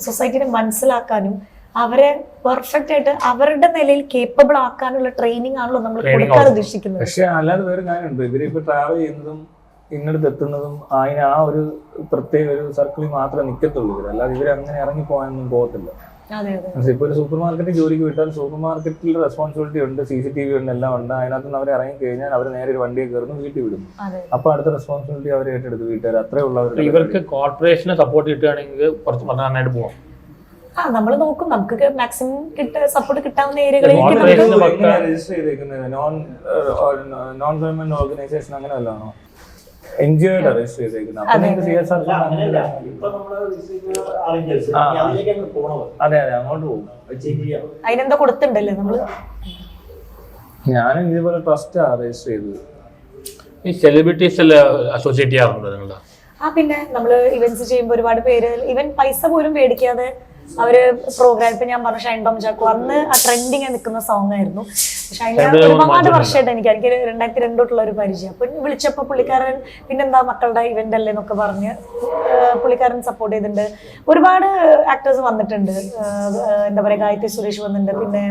Speaker 3: സൊസൈറ്റിനെ മനസ്സിലാക്കാനും അവരെ പെർഫെക്റ്റ് ആയിട്ട് അവരുടെ നിലയിൽ കേപ്പബിൾ ആക്കാനുള്ള ട്രെയിനിങ് ആണല്ലോ നമ്മൾ കൊടുക്കാൻ ഉദ്ദേശിക്കുന്നത്.
Speaker 1: പക്ഷെ അല്ലാതെ വേറെ കാര്യമുണ്ട്, ഇവരിപ്പോ ട്രാവൽ ചെയ്യുന്നതും ഇങ്ങോട്ട് എത്തുന്നതും അതിന് ആ ഒരു പ്രത്യേക ഒരു സർക്കിളിൽ മാത്രമേ നിൽക്കത്തുള്ളൂ ഇവർ. അല്ലാതെ ഇവർ അങ്ങനെ ഇറങ്ങി പോകാനൊന്നും പോകത്തില്ല. ഇപ്പൊ ഒരു സൂപ്പർ മാർക്കറ്റിൽ ജോലിക്ക് വിട്ടാൽ സൂപ്പർ മാർക്കറ്റിൽ റെസ്പോൺസിബിലിറ്റി ഉണ്ട്, CCTV ഉണ്ട്, എല്ലാം ഉണ്ട്. അതിനകത്ത് അവർ ഇറങ്ങി കഴിഞ്ഞാൽ അവർ നേരെ ഒരു വണ്ടിയെ കയറുന്നു, വീട്ടിൽ വിടും. അപ്പൊ അടുത്ത റെസ്പോൺസിബിലിറ്റി അവർ ഏറ്റെടുത്ത് വീട്ടുകാർ അത്രേ ഉള്ളവർ.
Speaker 2: ഇവർക്ക് കോർപ്പറേഷനെ സപ്പോർട്ട് കിട്ടുകയാണെങ്കിൽ കുറച്ച് നന്നായിട്ട് പോകാം.
Speaker 3: നമ്മൾ നോക്കും നമുക്ക് മാക്സിമം സപ്പോർട്ട് കിട്ടാവുന്ന ഏരിയകളിൽ
Speaker 1: രജിസ്റ്റർ ചെയ്തേക്കുന്നത് നോൺ ഗവൺമെന്റ് ഓർഗനൈസേഷൻ അങ്ങനെ വല്ലതാണോ? NGO രജിസ്റ്റർ ചെയ്തേക്കുന്നത്. അപ്പൊ നിങ്ങൾക്ക് CSR അതെ അങ്ങോട്ട് പോകും.
Speaker 3: അതിനെന്താ കൊടുത്തിട്ടുണ്ടല്ലേ നമ്മള്?
Speaker 1: ഞാനും ഇതുപോലെ ട്രസ്റ്റാ രജിസ്റ്റർ ചെയ്തത്.
Speaker 2: ഈ സെലിബ്രിറ്റീസ് അസോസിയേറ്റ് ചെയ്യാറുണ്ട് നിങ്ങളുടെ?
Speaker 3: പിന്നെ നമ്മള് ഇവന്റ്സ് ചെയ്യുമ്പോൾ ഒരുപാട് പേര് ഈവൻ പൈസ പോലും മേടിക്കാതെ അവര് പ്രോഗ്രാം, ഇപ്പൊ ഞാൻ പറഞ്ഞു ഷൈൻ ടോം ചാക്കോ, അന്ന് ആ ട്രെൻഡിങ് നിൽക്കുന്ന സോങ് ആയിരുന്നു. പക്ഷെ അതിന് ഒരുപാട് വർഷമായിട്ട് എനിക്ക് 2002 തൊട്ടുള്ള ഒരു പരിചയം. അപ്പൊ വിളിച്ചപ്പോ പുള്ളിക്കാരൻ പിന്നെന്താ മക്കളുടെ ഇവന്റ് അല്ലേ എന്നൊക്കെ പറഞ്ഞ് പുള്ളിക്കാരൻ സപ്പോർട്ട് ചെയ്തിട്ടുണ്ട്. ഒരുപാട് ആക്ടേഴ്സ് വന്നിട്ടുണ്ട്. എന്താ പറയാ ഗായത്രി സുരേഷ് വന്നിട്ടുണ്ട്, പിന്നെ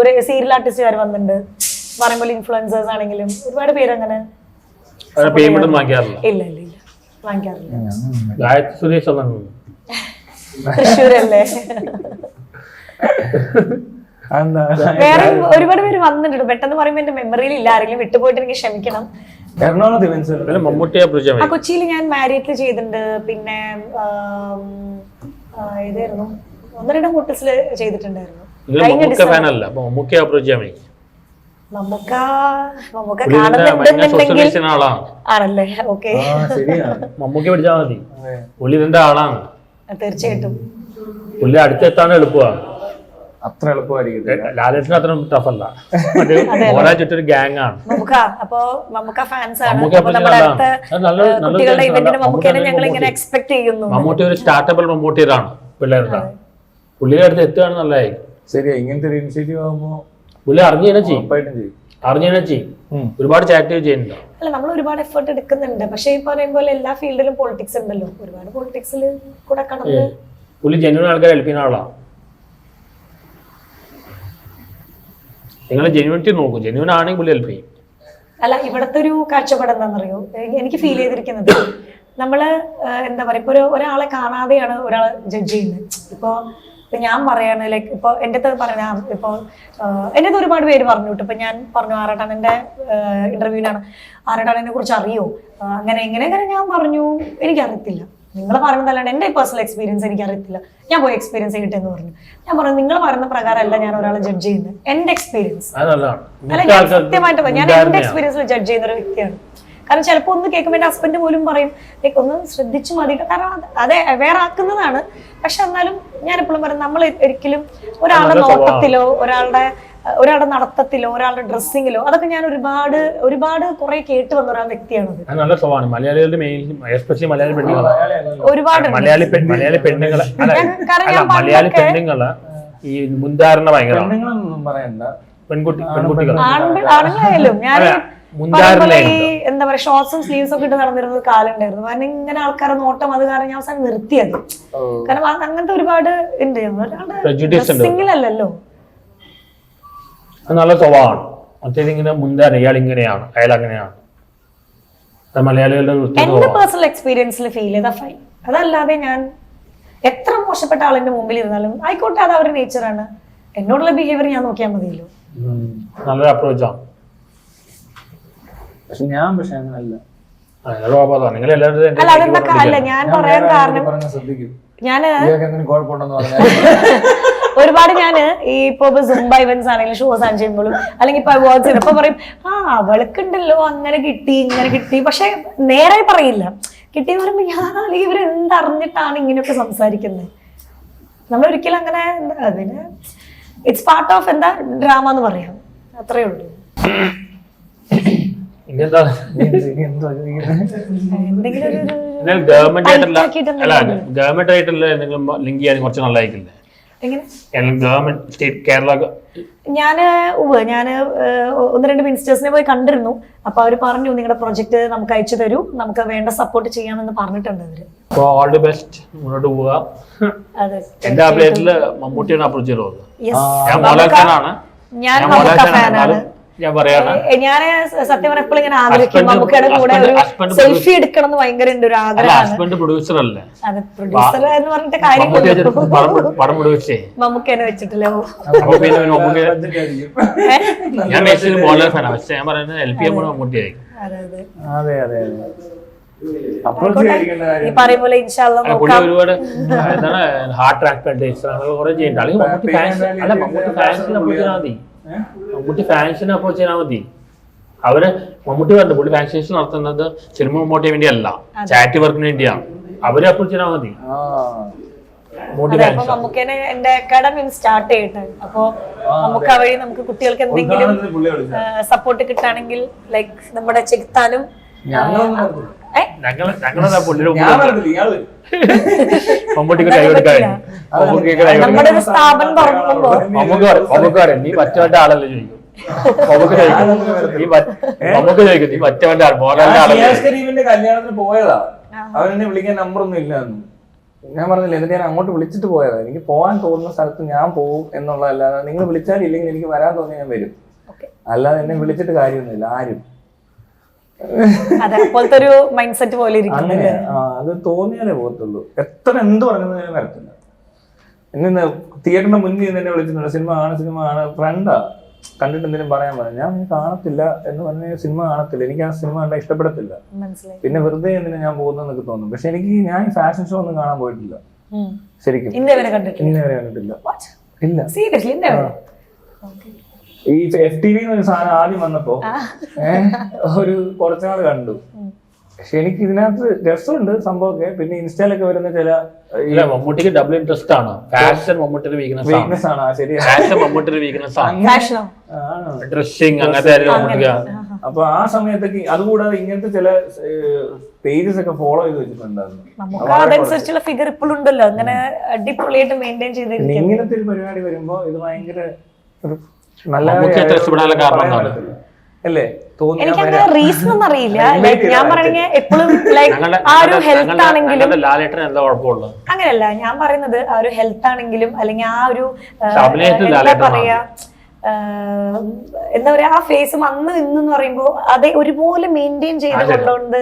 Speaker 3: ഒരു സീരിയൽ ആർട്ടിസ്റ്റുകാർ വന്നിട്ടുണ്ട്. പറയുമ്പോൾ ഇൻഫ്ലുവൻസേഴ്സ് ആണെങ്കിലും ഒരുപാട് പേര് അങ്ങനെ
Speaker 2: ഇല്ല
Speaker 3: വാങ്ങിക്കാറില്ല.
Speaker 2: ഗായത്രി സുരേഷ്
Speaker 3: തൃശ്ശൂരല്ലേ?
Speaker 1: അതെന്താ?
Speaker 3: വേറെ ഒരുപാട് പേര് വന്നിട്ടുണ്ട്, പെട്ടെന്ന് പറയുമ്പോ എന്റെ മെമ്മറിയിൽ ഇല്ല, ആരെങ്കിലും വിട്ടുപോയിട്ട് എനിക്ക് ക്ഷമിക്കണം.
Speaker 1: എറണാകുളത്ത് ഇവന്റ്സ്
Speaker 2: മമ്മൂട്ടിയെ
Speaker 3: കൊച്ചിയിൽ ഞാൻ മാരിയറ്റിൽ ചെയ്തിട്ടുണ്ട്, പിന്നെ ഏതായിരുന്നു 1-2 ഹോട്ടൽസിൽ ചെയ്തിട്ടുണ്ടായിരുന്നു. മമ്മൂക്ക കാണുന്നുണ്ടെന്നുണ്ടെങ്കിൽ ആണല്ലേ? ഓക്കെ,
Speaker 2: മമ്മൂക്കി പിടിച്ചാൽ മതി, പുള്ളി ഇതിന്റെ ആളാണ്.
Speaker 3: തീർച്ചയായിട്ടും
Speaker 2: പുള്ളി അടുത്തെത്താൻ എളുപ്പമാണ്.
Speaker 1: അത്ര എളുപ്പമായിരിക്കും.
Speaker 2: ലാലേട്ടന് അത്ര ടഫല്ല, ഓരോ ചുറ്റൊരു ഗ്യാങ് ആണ്.
Speaker 3: അപ്പൊ മമ്മൂക്ക ഫാൻസ് ആണ്. കുട്ടികളുടെ ഇവന്റിന് മമ്മൂക്കനെ ഞങ്ങൾ ഇങ്ങനെ എക്സ്പെക്ട് ചെയ്യുന്നു.
Speaker 2: മമ്മൂട്ടി ഒരു സ്റ്റാർട്ടബിൾ മമ്മൂട്ടിയതാണ് പിള്ളേരുടെ. പുള്ളിയുടെ അടുത്ത് എത്തുകയാണ് നല്ലതായി.
Speaker 1: ശരിയാ, ഇങ്ങനത്തെ ഒരു ഇനിഷ്യേറ്റീവ് ആകുമ്പോ
Speaker 2: പുള്ളി അറിഞ്ഞു ചെയ്യും. ഒരുപാട് ചാറ്റ് ചെയ്യുന്നുണ്ട്.
Speaker 3: അല്ല, നമ്മൾ ഒരുപാട് എഫേർട്ട് എടുക്കുന്നുണ്ട്. പക്ഷെ ഈ പറയുന്ന പോലെ എല്ലാ ഫീൽഡിലും പൊളിറ്റിക്സ് ഉണ്ടല്ലോ, ഒരുപാട് പൊളിറ്റിക്സിൽ കൂടെ കടന്ന്
Speaker 2: പുള്ളി ജെന്യൂൻ ആൾക്കാരെ ഹെൽപ്പ് ചെയ്യുന്ന ആളാണ്. നിങ്ങൾ ജെന്യൂനിറ്റി നോക്കും, ജെന്യൂൻ ആണെങ്കിൽ പുള്ളി ഹെൽപ്പ് ചെയ്യും.
Speaker 3: അല്ല, ഇവിടത്തെ ഒരു കാഴ്ചപ്പാട് എന്താണെന്നറിയോ, എനിക്ക് ഫീൽ ചെയ്തിരിക്കുന്നത്, നമ്മള് എന്താ പറയാ, ഇപ്പൊ ഒരാളെ കാണാതെയാണ് ഒരാളെ ജഡ്ജ് ചെയ്യുന്നത്. ഇപ്പൊ ഞാൻ പറയാണ്, ലൈക്ക് ഇപ്പൊ എന്റെ അടുത്ത് പറഞ്ഞ, ഇപ്പൊ എന്റെ അടുത്ത് ഒരുപാട് പേര് പറഞ്ഞു കേട്ടോ. ഇപ്പൊ ഞാൻ പറഞ്ഞു ആറാട്ടാണന്റെ ഇന്റർവ്യൂവിനാണ്, ആറാട്ടാണനെ കുറിച്ച് അറിയോ, അങ്ങനെ എങ്ങനെ ഞാൻ പറഞ്ഞു എനിക്കറിയത്തില്ല. നിങ്ങൾ പറയുന്നതല്ലാണ്ട് എന്റെ പേഴ്സണൽ എക്സ്പീരിയൻസ് എനിക്ക് അറിയത്തില്ല, ഞാൻ പോയി എക്സ്പീരിയൻസ് ചെയ്യട്ടെ എന്ന് പറഞ്ഞു. ഞാൻ പറഞ്ഞു, നിങ്ങൾ പറയുന്ന പ്രകാരമല്ല ഞാൻ ഒരാളെ ജഡ്ജ് ചെയ്യുന്നത്, എന്റെ എക്സ്പീരിയൻസ് അല്ല, ഞാൻ സത്യമായിട്ട് ഞാൻ എന്റെ എക്സ്പീരിയൻസിൽ ജഡ്ജ് ചെയ്യുന്ന ഒരു വ്യക്തിയാണ്. കാരണം ചിലപ്പോൾ ഒന്ന് കേൾക്കുമ്പോൾ എന്റെ ഹസ്ബൻഡ് പോലും പറയും, ലൈക്ക് ഒന്ന് ശ്രദ്ധിച്ചു മതി, കാരണം അതെ വേറെ ആക്കുന്നതാണ്. പക്ഷെ എന്നാലും ഞാൻ എപ്പോഴും പറയും, നമ്മൾ ഒരിക്കലും ഒരാളുടെ നോട്ടത്തിലോ ഒരാളുടെ നടത്തത്തിലോ ഒരാളുടെ ഡ്രസ്സിങ്ങിലോ അതൊക്കെ ഞാൻ ഒരുപാട് കുറെ കേട്ട് വന്ന ഒരാൾ വ്യക്തിയാണ്.
Speaker 2: നല്ല സ്വഭാവമാണ് മലയാളികളുടെ, ഒരുപാട് മലയാളി പെണ്ണുങ്ങള് ഈ മുൻധാരണ ഭയങ്കര.
Speaker 3: ആണുങ്ങളായാലും ഞാൻ എന്താ പറയാ, ഷോർട്സും സ്ലീവ്സും ഒക്കെ ഇട്ട് നടന്നിരുന്ന കാലം ഉണ്ടായിരുന്നു. കാരണം ഇങ്ങനെ ആൾക്കാരെ നോട്ടം, അത് കാരണം ഞാൻ അവസാനം നിർത്തിയത്. കാരണം അങ്ങനത്തെ ഒരുപാട് ഉണ്ട്. ഡ്രസ്സിങ്ങിലല്ലോ
Speaker 2: നല്ല സ്വഭാവമാണ്. മറ്റേതിങ്ങനെ മുൻധാരണ, ഇയാൾ ഇങ്ങനെയാണ്, അയാൾ അങ്ങനെയാണ്. മലയാളികളുടെ
Speaker 3: എന്റെ പേഴ്സണൽ എക്സ്പീരിയൻസിൽ ഫീൽ ചെയ്ത ഫൈൻ. അതല്ലാതെ ഞാൻ എത്ര മോശപ്പെട്ട ആളിന്റെ മുമ്പിൽ ഇരുന്നാലും ആയിക്കോട്ടെ, അത് അവരുടെ നേച്ചറാണ്. എന്നോടുള്ള ബിഹേവിയർ ഞാൻ നോക്കിയാൽ മതിയല്ലോ.
Speaker 2: നല്ലൊരു അപ്രോച്ചാണ്.
Speaker 1: പക്ഷെ അങ്ങനല്ല.
Speaker 3: അല്ല, അതെന്തൊക്കെ അല്ല ഞാൻ പറയാൻ കാരണം, ഒരുപാട് ഞാന് ഈ ഇപ്പൊ സുംബ ഇവന്റ്സ് ആണെങ്കിലും ഷോസ് ആണ് ചെയ്യുമ്പോഴും അല്ലെങ്കിൽ ഇപ്പൊ അവാർഡ്സ് ഇപ്പൊ പറയും, അവൾക്കുണ്ടല്ലോ അങ്ങനെ കിട്ടി ഇങ്ങനെ കിട്ടി. പക്ഷെ നേരെ പറയില്ല കിട്ടിയെന്ന് പറയുമ്പോ ഞാൻ ഇവരെന്തറിഞ്ഞിട്ടാണ് ഇങ്ങനെയൊക്കെ സംസാരിക്കുന്നത്. നമ്മൾ ഒരിക്കലും അങ്ങനെ, അതിന് ഇറ്റ്സ് പാർട്ട് ഓഫ് എന്താ ഡ്രാമ എന്ന് പറയാം, അത്രേ ഉള്ളൂ.
Speaker 2: ഗവൺമെന്റ് ആയിട്ടുള്ള എന്തെങ്കിലും ലിങ്ക് ചെയ്യാൻ കുറച്ച് നല്ലതായിരിക്കില്ലേ? ഗവൺമെന്റ് സ്റ്റേറ്റ് കേരള
Speaker 3: ഞാന് 1-2 മിനിസ്റ്റേഴ്സിനെ പോയി കണ്ടിരുന്നു. അപ്പൊ അവര് പറഞ്ഞു, നിങ്ങളുടെ പ്രൊജക്ട് നമുക്ക് അയച്ചു തരൂ, നമുക്ക് വേണ്ട സപ്പോർട്ട് ചെയ്യാമെന്ന് പറഞ്ഞിട്ടുണ്ട് അവര്.
Speaker 2: ഓൾ ദി ബെസ്റ്റ്, മുന്നോട്ട് പോവുക. എന്റെ അപ്ഡേറ്റില് മമ്മൂട്ടിയാണ് അപ്രോച്ച് ചെയ്തത്. ഞാൻ മോഹൻലാലാണ്, ഞാൻ പറയാണ്,
Speaker 3: ഞാൻ സത്യം പറഞ്ഞ എപ്പോഴും ഇങ്ങനെ ആഗ്രഹിക്കും മമ്മൂക്കയുടെ കൂടെ ഒരു സെൽഫി എടുക്കണം എന്ന് ഭയങ്കര ഒരു ആഗ്രഹമാണ്.
Speaker 2: ഹസ്ബൻഡ് പ്രൊഡ്യൂസർ അല്ലേ?
Speaker 3: അതെ, പ്രൊഡ്യൂസർ എന്ന് പറഞ്ഞിട്ട് കാര്യം മമ്മൂക്കനെ വെച്ചിട്ടില്ല.
Speaker 2: ഞാൻ മെസ്സിന് മോഹൻലാൽ ഫാനാണ്, പക്ഷെ ഞാൻ പറയുന്നത് എൽ പി എം മമ്മൂട്ടിയായിരിക്കും.
Speaker 3: ഈ പറയും പോലെ
Speaker 2: ഒരുപാട് എന്താണ് ഹാർട്ട് ട്രാൻസ്പ്ലാന്റേഷൻ കുറെ ചെയ്യുന്നുണ്ട്. അല്ലെങ്കിൽ മമ്മൂട്ടി ഫാൻസിനെ മതി, മമ്മൂട്ടി ഫാൻസിനെ അപ്രോച്ച് ചെയ്താൽ മതി. അവര് മമ്മൂട്ടി പറഞ്ഞു, പുള്ളി ഫാൻസേഷൻ നടത്തുന്നത് സിനിമ പ്രൊമോട്ടിന് വേണ്ടിയല്ല, ചാരിറ്റി വർക്കിന് വേണ്ടിയാണ്. അവരെ അപ്രോച്ച് ചെയ്താൽ മതി.
Speaker 3: മമ്മൂക്കനെ എന്റെ അക്കാഡമി സ്റ്റാർട്ട് ചെയ്യട്ടെ. അപ്പൊ നമുക്ക് വഴി നമുക്ക് കുട്ടികൾക്ക് എന്തെങ്കിലും സപ്പോർട്ട് കിട്ടുകയാണെങ്കിൽ, ലൈക്ക് നമ്മുടെ ചെകുത്താനും നമ്മുടെ ഒരു സ്ഥാപനം തുറക്കുമ്പോ
Speaker 2: നീ മറ്റവന്റെ ആളല്ലേ ചോദിക്കും.
Speaker 1: കല്യാണത്തിന് പോയതാ, അവനെന്നെ വിളിക്കാൻ നമ്പറൊന്നും ഇല്ലാന്ന് ഞാൻ പറഞ്ഞില്ല. എന്നിട്ട് ഞാൻ അങ്ങോട്ട് വിളിച്ചിട്ട് പോയതാ. എനിക്ക് പോകാൻ തോന്നുന്ന സ്ഥലത്ത് ഞാൻ പോകും എന്നുള്ളതല്ലാതെ നിങ്ങൾ വിളിച്ചാൽ ഇല്ലെങ്കിൽ എനിക്ക് വരാൻ തോന്നി ഞാൻ വരും. അല്ലാതെ എന്നെ വിളിച്ചിട്ട് കാര്യമൊന്നുമില്ല ആരും.
Speaker 3: അതേപോലത്തെ ഒരു മൈൻഡ് സെറ്റ് പോലെ
Speaker 1: അങ്ങനെ അത് തോന്നിയാലേ പോകത്തുള്ളൂ. എത്ര എന്ത് പറഞ്ഞാലും ഞാൻ വരത്തില്ല. എന്നെ തിയേറ്ററിന്റെ മുന്നിൽ നിന്ന് എന്നെ വിളിച്ചിട്ടുണ്ട്, സിനിമ ആണ് ഫ്രണ്ടാ, കണ്ടിട്ട് എന്തെങ്കിലും പറയാൻ പറഞ്ഞു. ഞാൻ കാണത്തില്ല എന്ന് പറഞ്ഞ സിനിമ കാണത്തില്ല, എനിക്ക് ആ സിനിമ കണ്ടാൽ ഇഷ്ടപ്പെടത്തില്ല, പിന്നെ വെറുതെ എന്തിനാ ഞാൻ പോകുന്നതെന്നൊക്കെ തോന്നും. പക്ഷെ എനിക്ക് ഞാൻ ഫാഷൻ ഷോ ഒന്നും കാണാൻ പോയിട്ടില്ല ശരിക്കും, ഇന്നേ വരെ കണ്ടിട്ടില്ല. ഇല്ല, ഈ FTV ഒരു സാധനം ആദ്യം വന്നപ്പോ ഒരു കുറച്ചുനാൾ കണ്ടു. പക്ഷെ എനിക്ക് ഇതിനകത്ത് രസമുണ്ട് സംഭവമൊക്കെ. പിന്നെ ഇൻസ്റ്റയിലൊക്കെ വരുന്ന ചില
Speaker 2: മമ്മൂട്ടിക്ക് ഡബിൾ ഇൻട്രസ്റ്റ് ആണ്. ഫാഷൻ മമ്മൂട്ടിയുടെ
Speaker 1: വീക്ക്നെസ് ആണ്. ശരിയാ,
Speaker 2: ഫാഷൻ മമ്മൂട്ടിയുടെ വീക്ക്നെസ് ആണ്. ഡ്രസ്സിങ് അങ്ങനത്തെ
Speaker 1: അപ്പൊ ആ സമയത്തൊക്കെ അതുകൂടാതെ ഇങ്ങനത്തെ ചില പേജസ് ഒക്കെ ഫോളോ ചെയ്ത് വെച്ചിട്ടുണ്ടായിരുന്നു.
Speaker 3: അതനുസരിച്ചുള്ള ഫിഗർ ഇപ്പോഴും ഉണ്ടല്ലോ, അങ്ങനെ അടിപൊളിയായിട്ട് മെയിൻറ്റെയിൻ ചെയ്തിരിക്കും.
Speaker 1: ഇങ്ങനത്തെ ഒരു പരിപാടി വരുമ്പോ ഇത് ഭയങ്കര നല്ല അല്ലേ തോന്നി.
Speaker 3: എനിക്കങ്ങനെ റീസൺ ഒന്നും അറിയില്ല. ഞാൻ പറഞ്ഞ എപ്പോഴും ആ ഒരു ഹെൽത്ത് ആണെങ്കിലും അങ്ങനെയല്ല ഞാൻ പറയുന്നത്, ആ ഒരു ഹെൽത്ത് ആണെങ്കിലും അല്ലെങ്കിൽ ആ ഒരു എന്താ പറയാ ആ ഫേസും അന്ന് ഇന്നെന്ന് പറയുമ്പോ അതേ ഒരുപോലെ മെയിൻറ്റെയിൻ ചെയ്ത് കൊണ്ടുകൊണ്ട്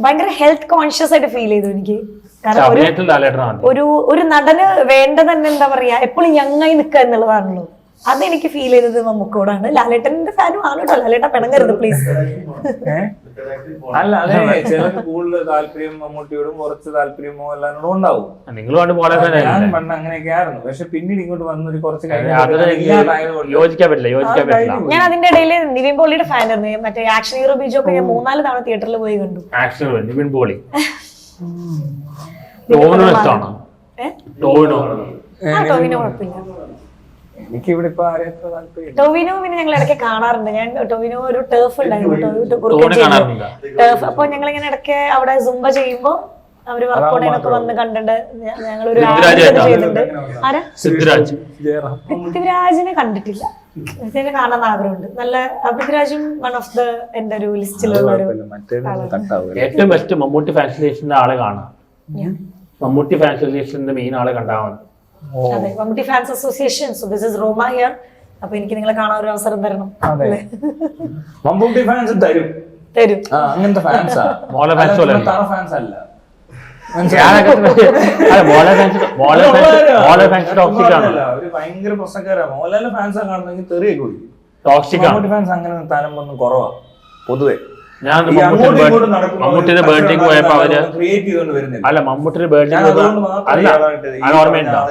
Speaker 3: ഭയങ്കര ഹെൽത്ത് കോൺഷ്യസ് ആയിട്ട് ഫീൽ ചെയ്തു എനിക്ക്. കാരണം ഒരു നടന് വേണ്ടത് തന്നെ എന്താ പറയാ എപ്പോഴും യങ്ങായി നിൽക്കുക എന്നുള്ളതാണല്ലോ. അതെനിക്ക് ഫീൽ ചെയ്തത് മമ്മൂക്കോടാണ്. ലാലേട്ടന്റെ ഫാനും ആണ് കേട്ടോ, ലാലേട്ട പിണങ്ങരുത് പ്ലീസ്.
Speaker 1: അല്ല അതെ, ചിലർക്ക് കൂടുതൽ താല്പര്യം മമ്മൂട്ടിയോടും കുറച്ച് താല്പര്യം മോഹൻലാലിനോടും ഉണ്ടാവും. ഞാൻ പണ്ട് അങ്ങനെയൊക്കെ ആയിരുന്നു. പക്ഷെ പിന്നീട് ഇങ്ങോട്ട് വന്നൊരു കുറച്ച്
Speaker 3: ഞാൻ അതിന്റെ ഇടയിൽ നിവിൻ പോളിയുടെ ഫാൻ ആയിരുന്നു. മറ്റേ ആക്ഷൻ ഹീറോ ബീജോ ഒക്കെ ഞാൻ 3-4 തവണ തിയേറ്ററിൽ പോയി കണ്ടു. ടോവിനോ കുഴപ്പമില്ല.
Speaker 1: എനിക്ക് ഇവിടെ ഇപ്പൊ
Speaker 3: ടോവിനോ പിന്നെ ഞങ്ങൾ ഇടയ്ക്ക് കാണാറുണ്ട്. ഞാൻ ടോവിനോ ഒരു ടേഫ് ഉണ്ടായിരുന്നു, ടേഫ്. അപ്പൊ ഞങ്ങൾ ഇങ്ങനെ ഇടയ്ക്ക് അവിടെ സുംബ ചെയ്യുമ്പോ അവര് വർക്കൗട്ടിനൊക്കെ വന്ന് കണ്ടിട്ട് ഞങ്ങളൊരു ചെയ്തിട്ടുണ്ട്. ആരാ? പൃഥ്വിരാജിനെ കണ്ടിട്ടില്ല, കാണാൻ ആഗ്രഹമുണ്ട്. നല്ല പൃഥ്വിരാജും വൺ ഓഫ് ദ എന്റെ ഒരു ലിസ്റ്റിലുള്ള ഒരു
Speaker 2: ഏറ്റവും ബെസ്റ്റ് മമ്മൂട്ടി ഫാൻസിലേഷന്റെ ആളെ കാണാം. മമ്മൂട്ടി ഫാൻസിലേഷന്റെ മെയിൻ ആളെ കണ്ടാൽ മതി.
Speaker 3: അതെ, Mammootty fans association. So this is Roma here. അപ്പൊ എനിക്ക് നിങ്ങളെ കാണാൻ ഒരു അവസരം തരണം.
Speaker 1: മമ്മൂട്ടി ഫാൻസ് തരും. അങ്ങനത്തെ ഫാൻസാ, ഫാൻസ് അല്ല. ഒരു ഭയങ്കര പ്രശ്നക്കാരാ. മോഹൻലാലിന്റെ ഫാൻസാ കാണുന്നെങ്കിൽ തെറിയൊക്കെ കുടിക്കും. മമ്മൂട്ടി ഫാൻസ് അങ്ങനെ തലമ്പൊന്നും കുറവാ പൊതുവെ.
Speaker 2: ഞാൻ മമ്മൂട്ടിയുടെ ബർത്ത്ഡേക്ക് പോയപ്പോ അവര് അല്ല മമ്മൂട്ടിയുടെ ബർത്ത്ഡേ അല്ല ഓർമ്മയുണ്ടോ?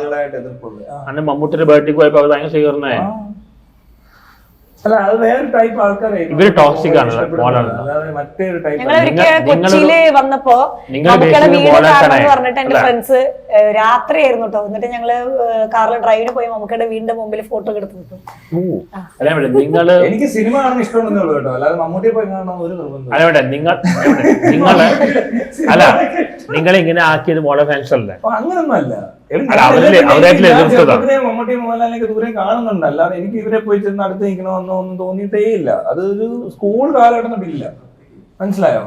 Speaker 2: അന്ന് മമ്മൂട്ടിയുടെ ബർത്ത്ഡേക്ക് പോയപ്പോ അവർ ഭയങ്കര സ്വീകരണമായി. ഇവര് ടോക്സിക് ആണ്.
Speaker 3: കൊച്ചിയില് വന്നപ്പോ പറഞ്ഞിട്ട് എന്റെ ഫ്രണ്ട്സ് രാത്രിയായിരുന്നു കേട്ടോ. എന്നിട്ട് ഞങ്ങള് കാറിൽ ഡ്രൈവിന് പോയി മമ്മൂക്കയുടെ വീടിന്റെ മുമ്പിൽ ഫോട്ടോ ഒക്കെ എടുത്തു കിട്ടും.
Speaker 2: നിങ്ങള്
Speaker 1: എനിക്ക് സിനിമ കാണാൻ ഇഷ്ടമുണ്ടെന്നുള്ളൂ കേട്ടോ, അല്ലാതെ മമ്മൂട്ടിയെ പോയി കാണണം ഒരു നിർബന്ധം.
Speaker 2: അല്ല നിങ്ങള് അല്ല നിങ്ങൾ ഇങ്ങനെ ആക്കിയത് മോളെ ഫാൻസ് അല്ലേ?
Speaker 1: അങ്ങനൊന്നും അല്ല. മമ്മൂട്ടി മോഹൻലാലിനൊക്കെ ദൂരെ കാണുന്നുണ്ട്, അല്ലാതെ എനിക്ക് ഇവരെ പോയി ചെന്ന് അടുത്ത് നിൽക്കണമെന്നോ ഒന്നും തോന്നിയിട്ടേ ഇല്ല. അതൊരു സ്കൂൾ കാലഘട്ടത്തിലില്ല, മനസ്സിലായോ?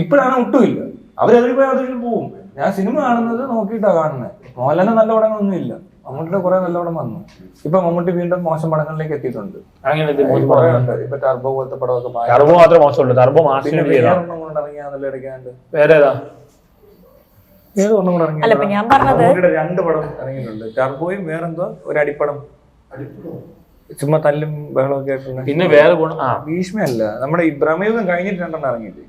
Speaker 1: ഇപ്പോഴാണ് ഒട്ടുമില്ല. അവരതിൽ പോയി അതിൽ പോവും. ഞാൻ സിനിമ കാണുന്നത് നോക്കിയിട്ടാ കാണുന്നത്. മോഹൻലാലിന് നല്ല പടങ്ങളൊന്നും ഇല്ല, മമ്മൂട്ടിയുടെ കുറെ നല്ല പടം വന്നു. ഇപ്പൊ മമ്മൂട്ടി വീണ്ടും മോശം പടങ്ങളിലേക്ക് എത്തിയിട്ടുണ്ട്. ഇപ്പൊ ടർബോ പോലത്തെ പടമൊക്കെ ഇറങ്ങിയാന്നല്ലോ ഇടയ്ക്കാണ്ട്. ഏതൊന്നും കൂടെ ഇറങ്ങി 2 പടം ഇറങ്ങിയിട്ടുണ്ട്. ടർബോയും വേറെന്തോ ഒരു അടിപ്പടം, ചുമ്മാ തല്ലും ബഹളമൊക്കെ ആയിട്ടുള്ള.
Speaker 2: പിന്നെ വേറെ
Speaker 1: ഭീഷ്മയല്ല, നമ്മുടെ ഇബ്രാഹിം കഴിഞ്ഞിട്ട് 2 ഇറങ്ങിയില്ലേ?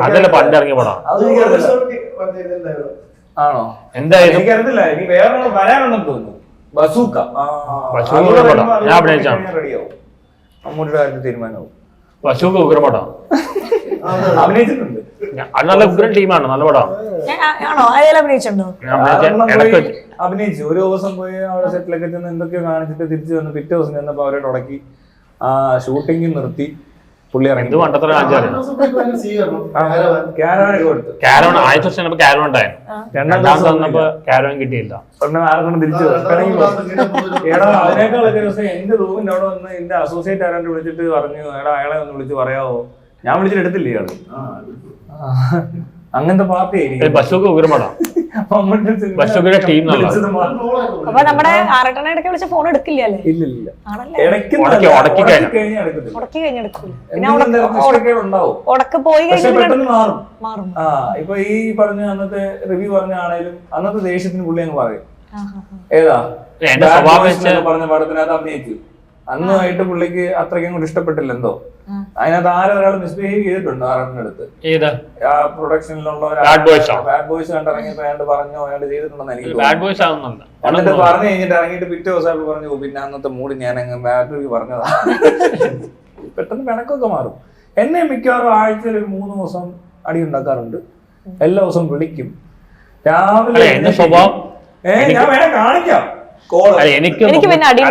Speaker 2: അതല്ല പണ്ട് ഇറങ്ങിയ പടം
Speaker 1: ആണോ?
Speaker 2: എന്തായാലും
Speaker 1: എനിക്കറിയത്തില്ല. ഇനി വേറെ വരാനുണ്ടെന്ന് തോന്നുന്നു. ബസൂക്ക
Speaker 2: ഞാൻ അഭിനയിച്ചാണ്.
Speaker 1: റെഡിയാവും, മമ്മൂട്ടിയുടെ കാര്യത്തിൽ തീരുമാനമാവും.
Speaker 2: ബസൂക്ക ഉഗ്രപടം
Speaker 1: അഭിനയിച്ചിട്ടുണ്ട്.
Speaker 2: അത് നല്ല ഉഗ്രൻ ടീമാണ്, നല്ല പടം.
Speaker 1: അഭിനയിച്ചു. ഒരു ദിവസം പോയി അവിടെ സെറ്റിലൊക്കെ ചെന്ന് എന്തൊക്കെയോ കാണിച്ചിട്ട് തിരിച്ചു വന്ന് പിറ്റേ ദിവസം ചെന്നപ്പോ അവരെ തുടക്കി ഷൂട്ടിംഗ് നിർത്തി. പുള്ളി ഇറങ്ങി.
Speaker 2: കിട്ടിയില്ല.
Speaker 1: അതിനേക്കാളൊക്കെ ദിവസം എന്റെ റൂമിന്റെ അവിടെ വന്ന് എന്റെ അസോസിയേറ്റ് ആരാണ്ട് വിളിച്ചിട്ട് പറഞ്ഞു, എടാ അയാളെ ഒന്ന് വിളിച്ച് പറയാവോ? ഞാൻ വിളിച്ചിട്ട് എടുത്തില്ല ഇയാള്. അങ്ങനത്തെ പാർട്ടി
Speaker 2: ബസൂക്ക ഉഗ്രപടം. ബഷീറിന്റെ ടീം
Speaker 3: അപ്പൊ നമ്മുടെ ആറട്ടനെ ഇടയ്ക്ക് വിളിച്ച ഫോൺ എടുക്കില്ല അല്ലേ?
Speaker 1: ഇല്ല
Speaker 3: ആണല്ലേ?
Speaker 2: ഉടക്കി
Speaker 3: കഴിഞ്ഞെടുക്കൂല. പിന്നെ ഉടക്ക് പോയി
Speaker 1: പെട്ടെന്ന് മാറും.
Speaker 3: മാറും.
Speaker 1: ഇപ്പൊ ഈ പറഞ്ഞ അന്നത്തെ റിവ്യൂ പറഞ്ഞ ആണേലും അന്നത്തെ ദേഷ്യത്തിന് പുള്ളി അങ്ങ് പറയും. ഏതാ പറഞ്ഞ പടത്തിനകത്ത് അഭിനയിച്ചു. അന്നുമായിട്ട് പുള്ളിക്ക് അത്രയ്ക്കും കൂടി ഇഷ്ടപ്പെട്ടില്ല എന്തോ. അതിനകത്ത് ആരോ ഒരാൾ മിസ്ബിഹേവ് ചെയ്തിട്ടുണ്ട് ആറിന്റെ അടുത്ത്. ആ പ്രൊഡക്ഷനിലുള്ള ബാഡ് ബോയ്സ് കണ്ടിറങ്ങിയപ്പോ അയാൾ പറഞ്ഞോ അയാൾ ചെയ്തിട്ടുണ്ടെന്ന് എനിക്ക് തോന്നുന്നു. എന്നിട്ട് പറഞ്ഞു കഴിഞ്ഞിട്ട് ഇറങ്ങിയിട്ട് പിറ്റേ ദിവസം പറഞ്ഞു പിന്നെ അന്നത്തെ മൂഡ് ഞാൻ അങ്ങ് ബാഡ് റിവ്യൂ പറഞ്ഞതാ. പെട്ടെന്ന് പിണക്കൊക്കെ മാറും. എന്നെ മിക്കവാറും ആഴ്ചയിൽ ഒരു 3 ദിവസം അടി ഉണ്ടാക്കാറുണ്ട്. എല്ലാ ദിവസവും വിളിക്കും. രാവിലെ ഞാൻ വേണേ കാണിക്കാം.
Speaker 3: എനിക്ക് പിന്നെ അടി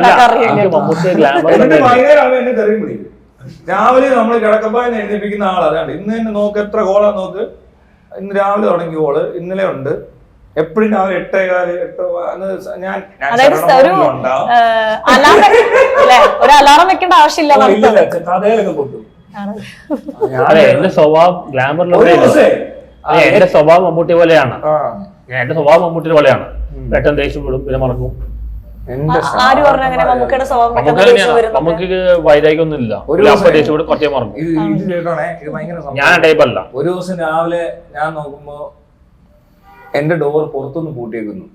Speaker 1: രാവിലെ നമ്മൾ കിടക്കുമ്പോ എഴുതിപ്പിക്കുന്ന ആളാണ്. ഇന്ന് തന്നെ നോക്ക് എത്ര കോളാ നോക്ക്. ഇന്ന് രാവിലെ തുടങ്ങി കോള് ഇന്നലെ ഉണ്ട്. എപ്പോഴും രാവിലെ 8:15 ഞാൻ
Speaker 3: ഒരു അലാറം വെക്കേണ്ട ആവശ്യമില്ല.
Speaker 1: കഥയിലൊക്കെ പൊട്ടും.
Speaker 2: എന്റെ സ്വഭാവം ഗ്ലാമറിലൂടെ എന്റെ സ്വഭാവം മമ്മൂട്ടി പോലെയാണ്. എന്റെ സ്വഭാവം മമ്മൂട്ടി പോലെയാണ്. പെട്ടെന്ന് ദേഷ്യപ്പെടും പിന്നെ മറക്കും. നമുക്ക് വൈരാഗ്യമൊന്നുമില്ല. കുറച്ചേ മറക്കും. ഞാൻ ടൈപ്പല്ല.
Speaker 1: ഒരു ദിവസം രാവിലെ ഞാൻ നോക്കുമ്പോ എന്റെ ഡോർ പുറത്തുനിന്ന് പൂട്ടിയേക്കുന്നു.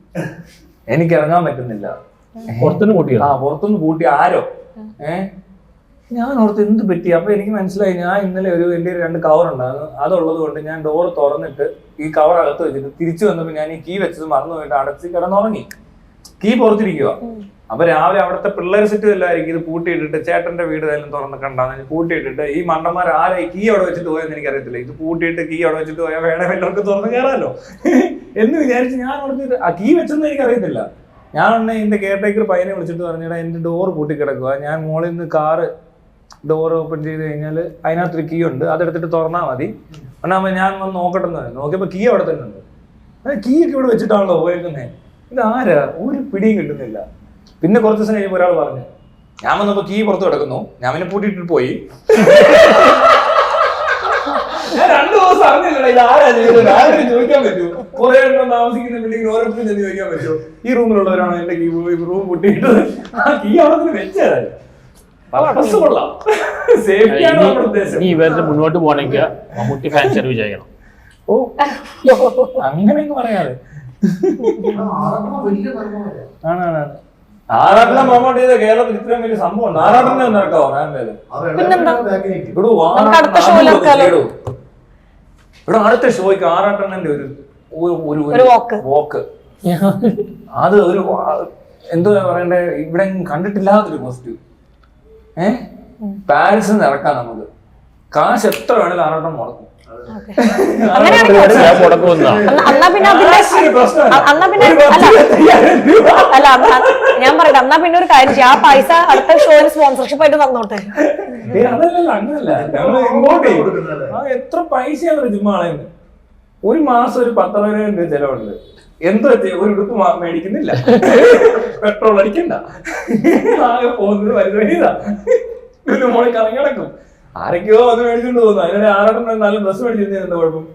Speaker 1: എനിക്ക് ഇറങ്ങാൻ പറ്റുന്നില്ല. പുറത്തുനിന്ന് പൂട്ടി ആരോ. ഞാൻ ഓർത്ത് എന്ത് പറ്റി. അപ്പൊ എനിക്ക് മനസ്സിലായി ഞാൻ ഇന്നലെ എന്റെ 2 കവർ ഉണ്ടായിരുന്നു. അതുള്ളത് കൊണ്ട് ഞാൻ ഡോർ തുറന്നിട്ട് ഈ കവർ അകത്ത് വെച്ചിട്ട് തിരിച്ചു വന്നപ്പോ ഞാൻ ഈ കീ വെച്ചത് മറന്നു പോയിട്ട് അടച്ച് കിടന്നുറങ്ങി. കീ പുറത്തിരിക്കുക. അപ്പൊ രാവിലെ അവിടുത്തെ പിള്ളേർ സെറ്റ് എല്ലായിരിക്കും ഇത് പൂട്ടിയിട്ടിട്ട് ചേട്ടന്റെ വീട് ഏതായാലും തുറന്ന് കണ്ടാന്ന് പൂട്ടിയിട്ടിട്ട് ഈ മണ്ടന്മാർ ആരായി കീ അവിടെ വെച്ചിട്ട് പോയെന്ന് എനിക്കറിയത്തില്ല. ഇത് പൂട്ടിയിട്ട് കീ അവിടെ വെച്ചിട്ട് പോയാൽ വേണേ എല്ലാവർക്കും തുറന്ന് കയറാമല്ലോ എന്ന് വിചാരിച്ച് ഞാൻ ഓർത്തിട്ട് ആ കീ വെച്ചെന്ന് എനിക്കറിയത്തില്ല. ഞാൻ എന്റെ കെയർടേക്കർ പയ്യനെ വിളിച്ചിട്ട് പറഞ്ഞിട്ട് എന്റെ ഡോർ പൂട്ടിക്കിടക്കുക. ഞാൻ മോളിൽ നിന്ന് കാറ് ഡോർ ഓപ്പൺ ചെയ്ത് കഴിഞ്ഞാൽ അതിനകത്തൊരു കീ ഉണ്ട്. അതെടുത്തിട്ട് തുറന്നാൽ മതി. എന്നാകുമ്പോൾ ഞാൻ വന്ന് നോക്കട്ടെ എന്ന് നോക്കിയപ്പോൾ കീ അവിടെ തന്നെ ഉണ്ട്. കീ ഒക്കെ ഇവിടെ വെച്ചിട്ടാണല്ലോ പോയേക്കുന്നത്. ഇത് ആരാ ഒരു പിടിയും കിട്ടുന്നില്ല. പിന്നെ കുറച്ച് ദിവസം കഴിയുമ്പോൾ ഒരാൾ പറഞ്ഞു ഞാൻ വന്നപ്പോ കീ പുറത്ത് കിടക്കുന്നു. ഞാൻ പിന്നെ പൂട്ടിയിട്ട് പോയി. ഞാൻ 2 ദിവസം അറിഞ്ഞില്ലടാ ഇത് ആരാ ചെയ്തത്. ആരും ചോദിക്കാൻ പറ്റുമോ? കുറെ എണ്ണം താമസിക്കുന്ന ബിൽഡിംഗിൽ ഓരോരുത്തരും ചെന്ന് ചോദിക്കാൻ പറ്റുമോ ഈ റൂമിലുള്ളവരാണോ എന്റെ കീ റൂം പൂട്ടിയിട്ടത്? ആ കീ അവിടെ വെച്ചതാണ്.
Speaker 2: ഇനി ഇവരുടെ മുന്നോട്ട് പോകണമെങ്കിൽ മമ്മൂട്ടി ഫാൻ സർവീസ് ചെയ്യണം.
Speaker 1: ഓ അങ്ങനെയൊക്കെ പറയാതെ ആറാട്ടിലെ മമ്മൂട്ടി കേരളത്തിൽ ഇത്രയും വലിയ സംഭവം. ആറാട്ടിനെ നടക്കാവോ? ഇവിടെ അടുത്ത ഷോയ്ക്ക് ആറാട്ടണ്ണന്റെ ഒരു വോക്ക് അത് ഒരു എന്തോ പറയണ്ടേ ഇവിടെ കണ്ടിട്ടില്ലാത്തൊരു കോസ്റ്റ്യൂം. പാരീസിൽ നിന്ന് ഇറക്കാം നമുക്ക്. കാശ് എത്ര വേണേലും ആറാട്ടം മുടക്കും.
Speaker 3: ഞാൻ പറയട്ടെ എന്നാ പിന്നെ ഒരു കാര്യം ആ പൈസ അടുത്ത ഷോയിൽ സ്പോൺസർഷിപ്പ് ആയിട്ട് തന്നോട്ടെ.
Speaker 1: അതല്ലല്ല അങ്ങനല്ല. എത്ര പൈസയാണ് ചുമ്മാളയുന്നത്. ഒരു മാസം ഒരു 10,000 രൂപ ചെലവുണ്ട്. എന്താ ഒരു ഉടുപ്പ് മേടിക്കുന്നില്ല. പെട്രോൾ അടിക്കണ്ട. ആകെ പോകുന്നത് വരുന്നതാ. മോളിൽ കറങ്ങി നടക്കും. ആരൊക്കെയോ അത് മേടിച്ചോണ്ട് പോകുന്നു. അതിനെ ആറാട്ടം നല്ല ഡ്രസ് മേടിച്ചിരുന്ന എന്താ കുഴപ്പം?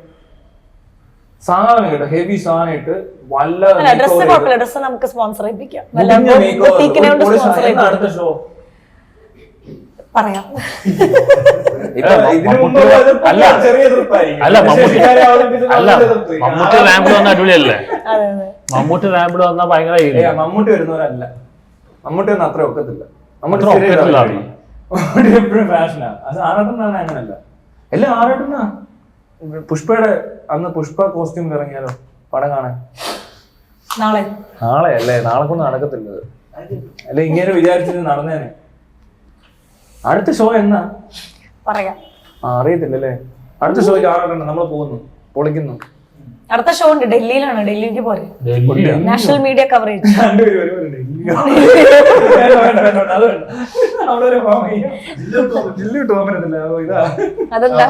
Speaker 1: സാധനം കേട്ടോ ഹെവി സാധനം ഇട്ട് വല്ല
Speaker 3: നമുക്ക് സ്പോൺസർ ചെയ്യിപ്പിക്കാം.
Speaker 1: അടുത്ത ഷോ
Speaker 3: പറയാം.
Speaker 2: മമ്മൂട്ടി റാമ്പിൽ വന്ന അടിപൊളിയല്ലേ? മമ്മൂട്ടി റാമ്പിൽ വന്നാൽ ഭയങ്കര
Speaker 1: മമ്മൂട്ടി വരുന്നവരല്ല. മമ്മൂട്ടി ഒന്നും അത്ര ഒക്കത്തില്ല. മമ്മൂട്ടി എപ്പോഴും ഫാഷനാ. അത് ആറാട്ടനാണ് അങ്ങനല്ല. എല്ലാം ആറാട്ടനാ. പുഷ്പയുടെ അന്ന് പുഷ്പ കോസ്റ്റ്യൂം ഇറങ്ങിയാലോ പടം കാണാൻ? നാളെ അല്ലേ? നാളെ കൊണ്ട് നടക്കത്തില്ലത്. അല്ലെ ഇങ്ങനെ വിചാരിച്ചത് നടന്നേനെ. അടുത്ത ഷോ എന്നാ
Speaker 3: പറയാം.
Speaker 1: അറിയത്തില്ലല്ലേ? അടുത്ത ഷോയ്ക്ക് ആറാട്ടണ്ണ നമ്മൾ പോകുന്നു, പൊളിക്കുന്നു.
Speaker 3: അടുത്ത ഷോ ഉണ്ട് ഡൽഹിയിലാണ്. ഡൽഹിക്ക് പോരെ? National media coverage. അതെന്താ?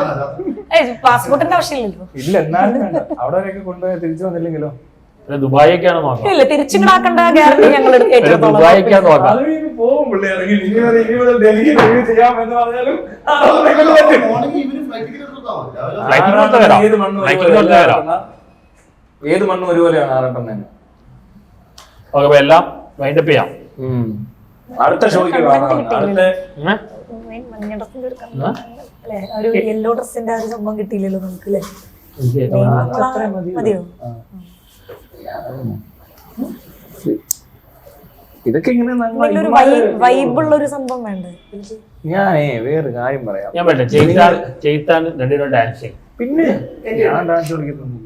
Speaker 3: പാസ്പോർട്ടിന്റെ ആവശ്യമില്ലല്ലോ.
Speaker 1: ഇല്ല എന്നാലും അവിടെ വരെയൊക്കെ കൊണ്ടുപോയി തിരിച്ചു വന്നില്ലെങ്കിലോ?
Speaker 2: ദുബായിക്കാണ് നോക്കാം.
Speaker 3: ഇല്ല തിരിച്ചുണ്ടാക്കേണ്ട ഗ്യാരണ്ടി ഞങ്ങൾ
Speaker 1: പോകും. ഏത് മണ്ണും ഒരുപോലെയാണ് ആറട്ടം തന്നെ.
Speaker 2: ഓക്കെ, അപ്പൊ എല്ലാം വൈൻഡപ്പ് ചെയ്യാം.
Speaker 1: അടുത്ത ഷോയ്ക്ക് അടുത്ത
Speaker 3: മഞ്ഞടത്തിന്റെ ഒരു അല്ലെ, ഒരു യെല്ലോ ഡ്രസ്സിന്റെ ഒരു സംഭവം കിട്ടിയില്ലല്ലോ നമുക്ക് അല്ലേ? മതിയോ?
Speaker 1: ഇതൊക്കെ ഇങ്ങനെ
Speaker 3: വൈബുള്ള ഒരു സംഭവം വേണ്ടേ?
Speaker 1: ഞാനേ വേറൊരു കാര്യം പറയാം.
Speaker 2: ഞാൻ പറ്റേ ചെയ്താൻ രണ്ടുപേരും ഡാൻസിങ്.
Speaker 1: പിന്നെ ഞാൻ ഡാൻസ് കളിക്കുന്നു.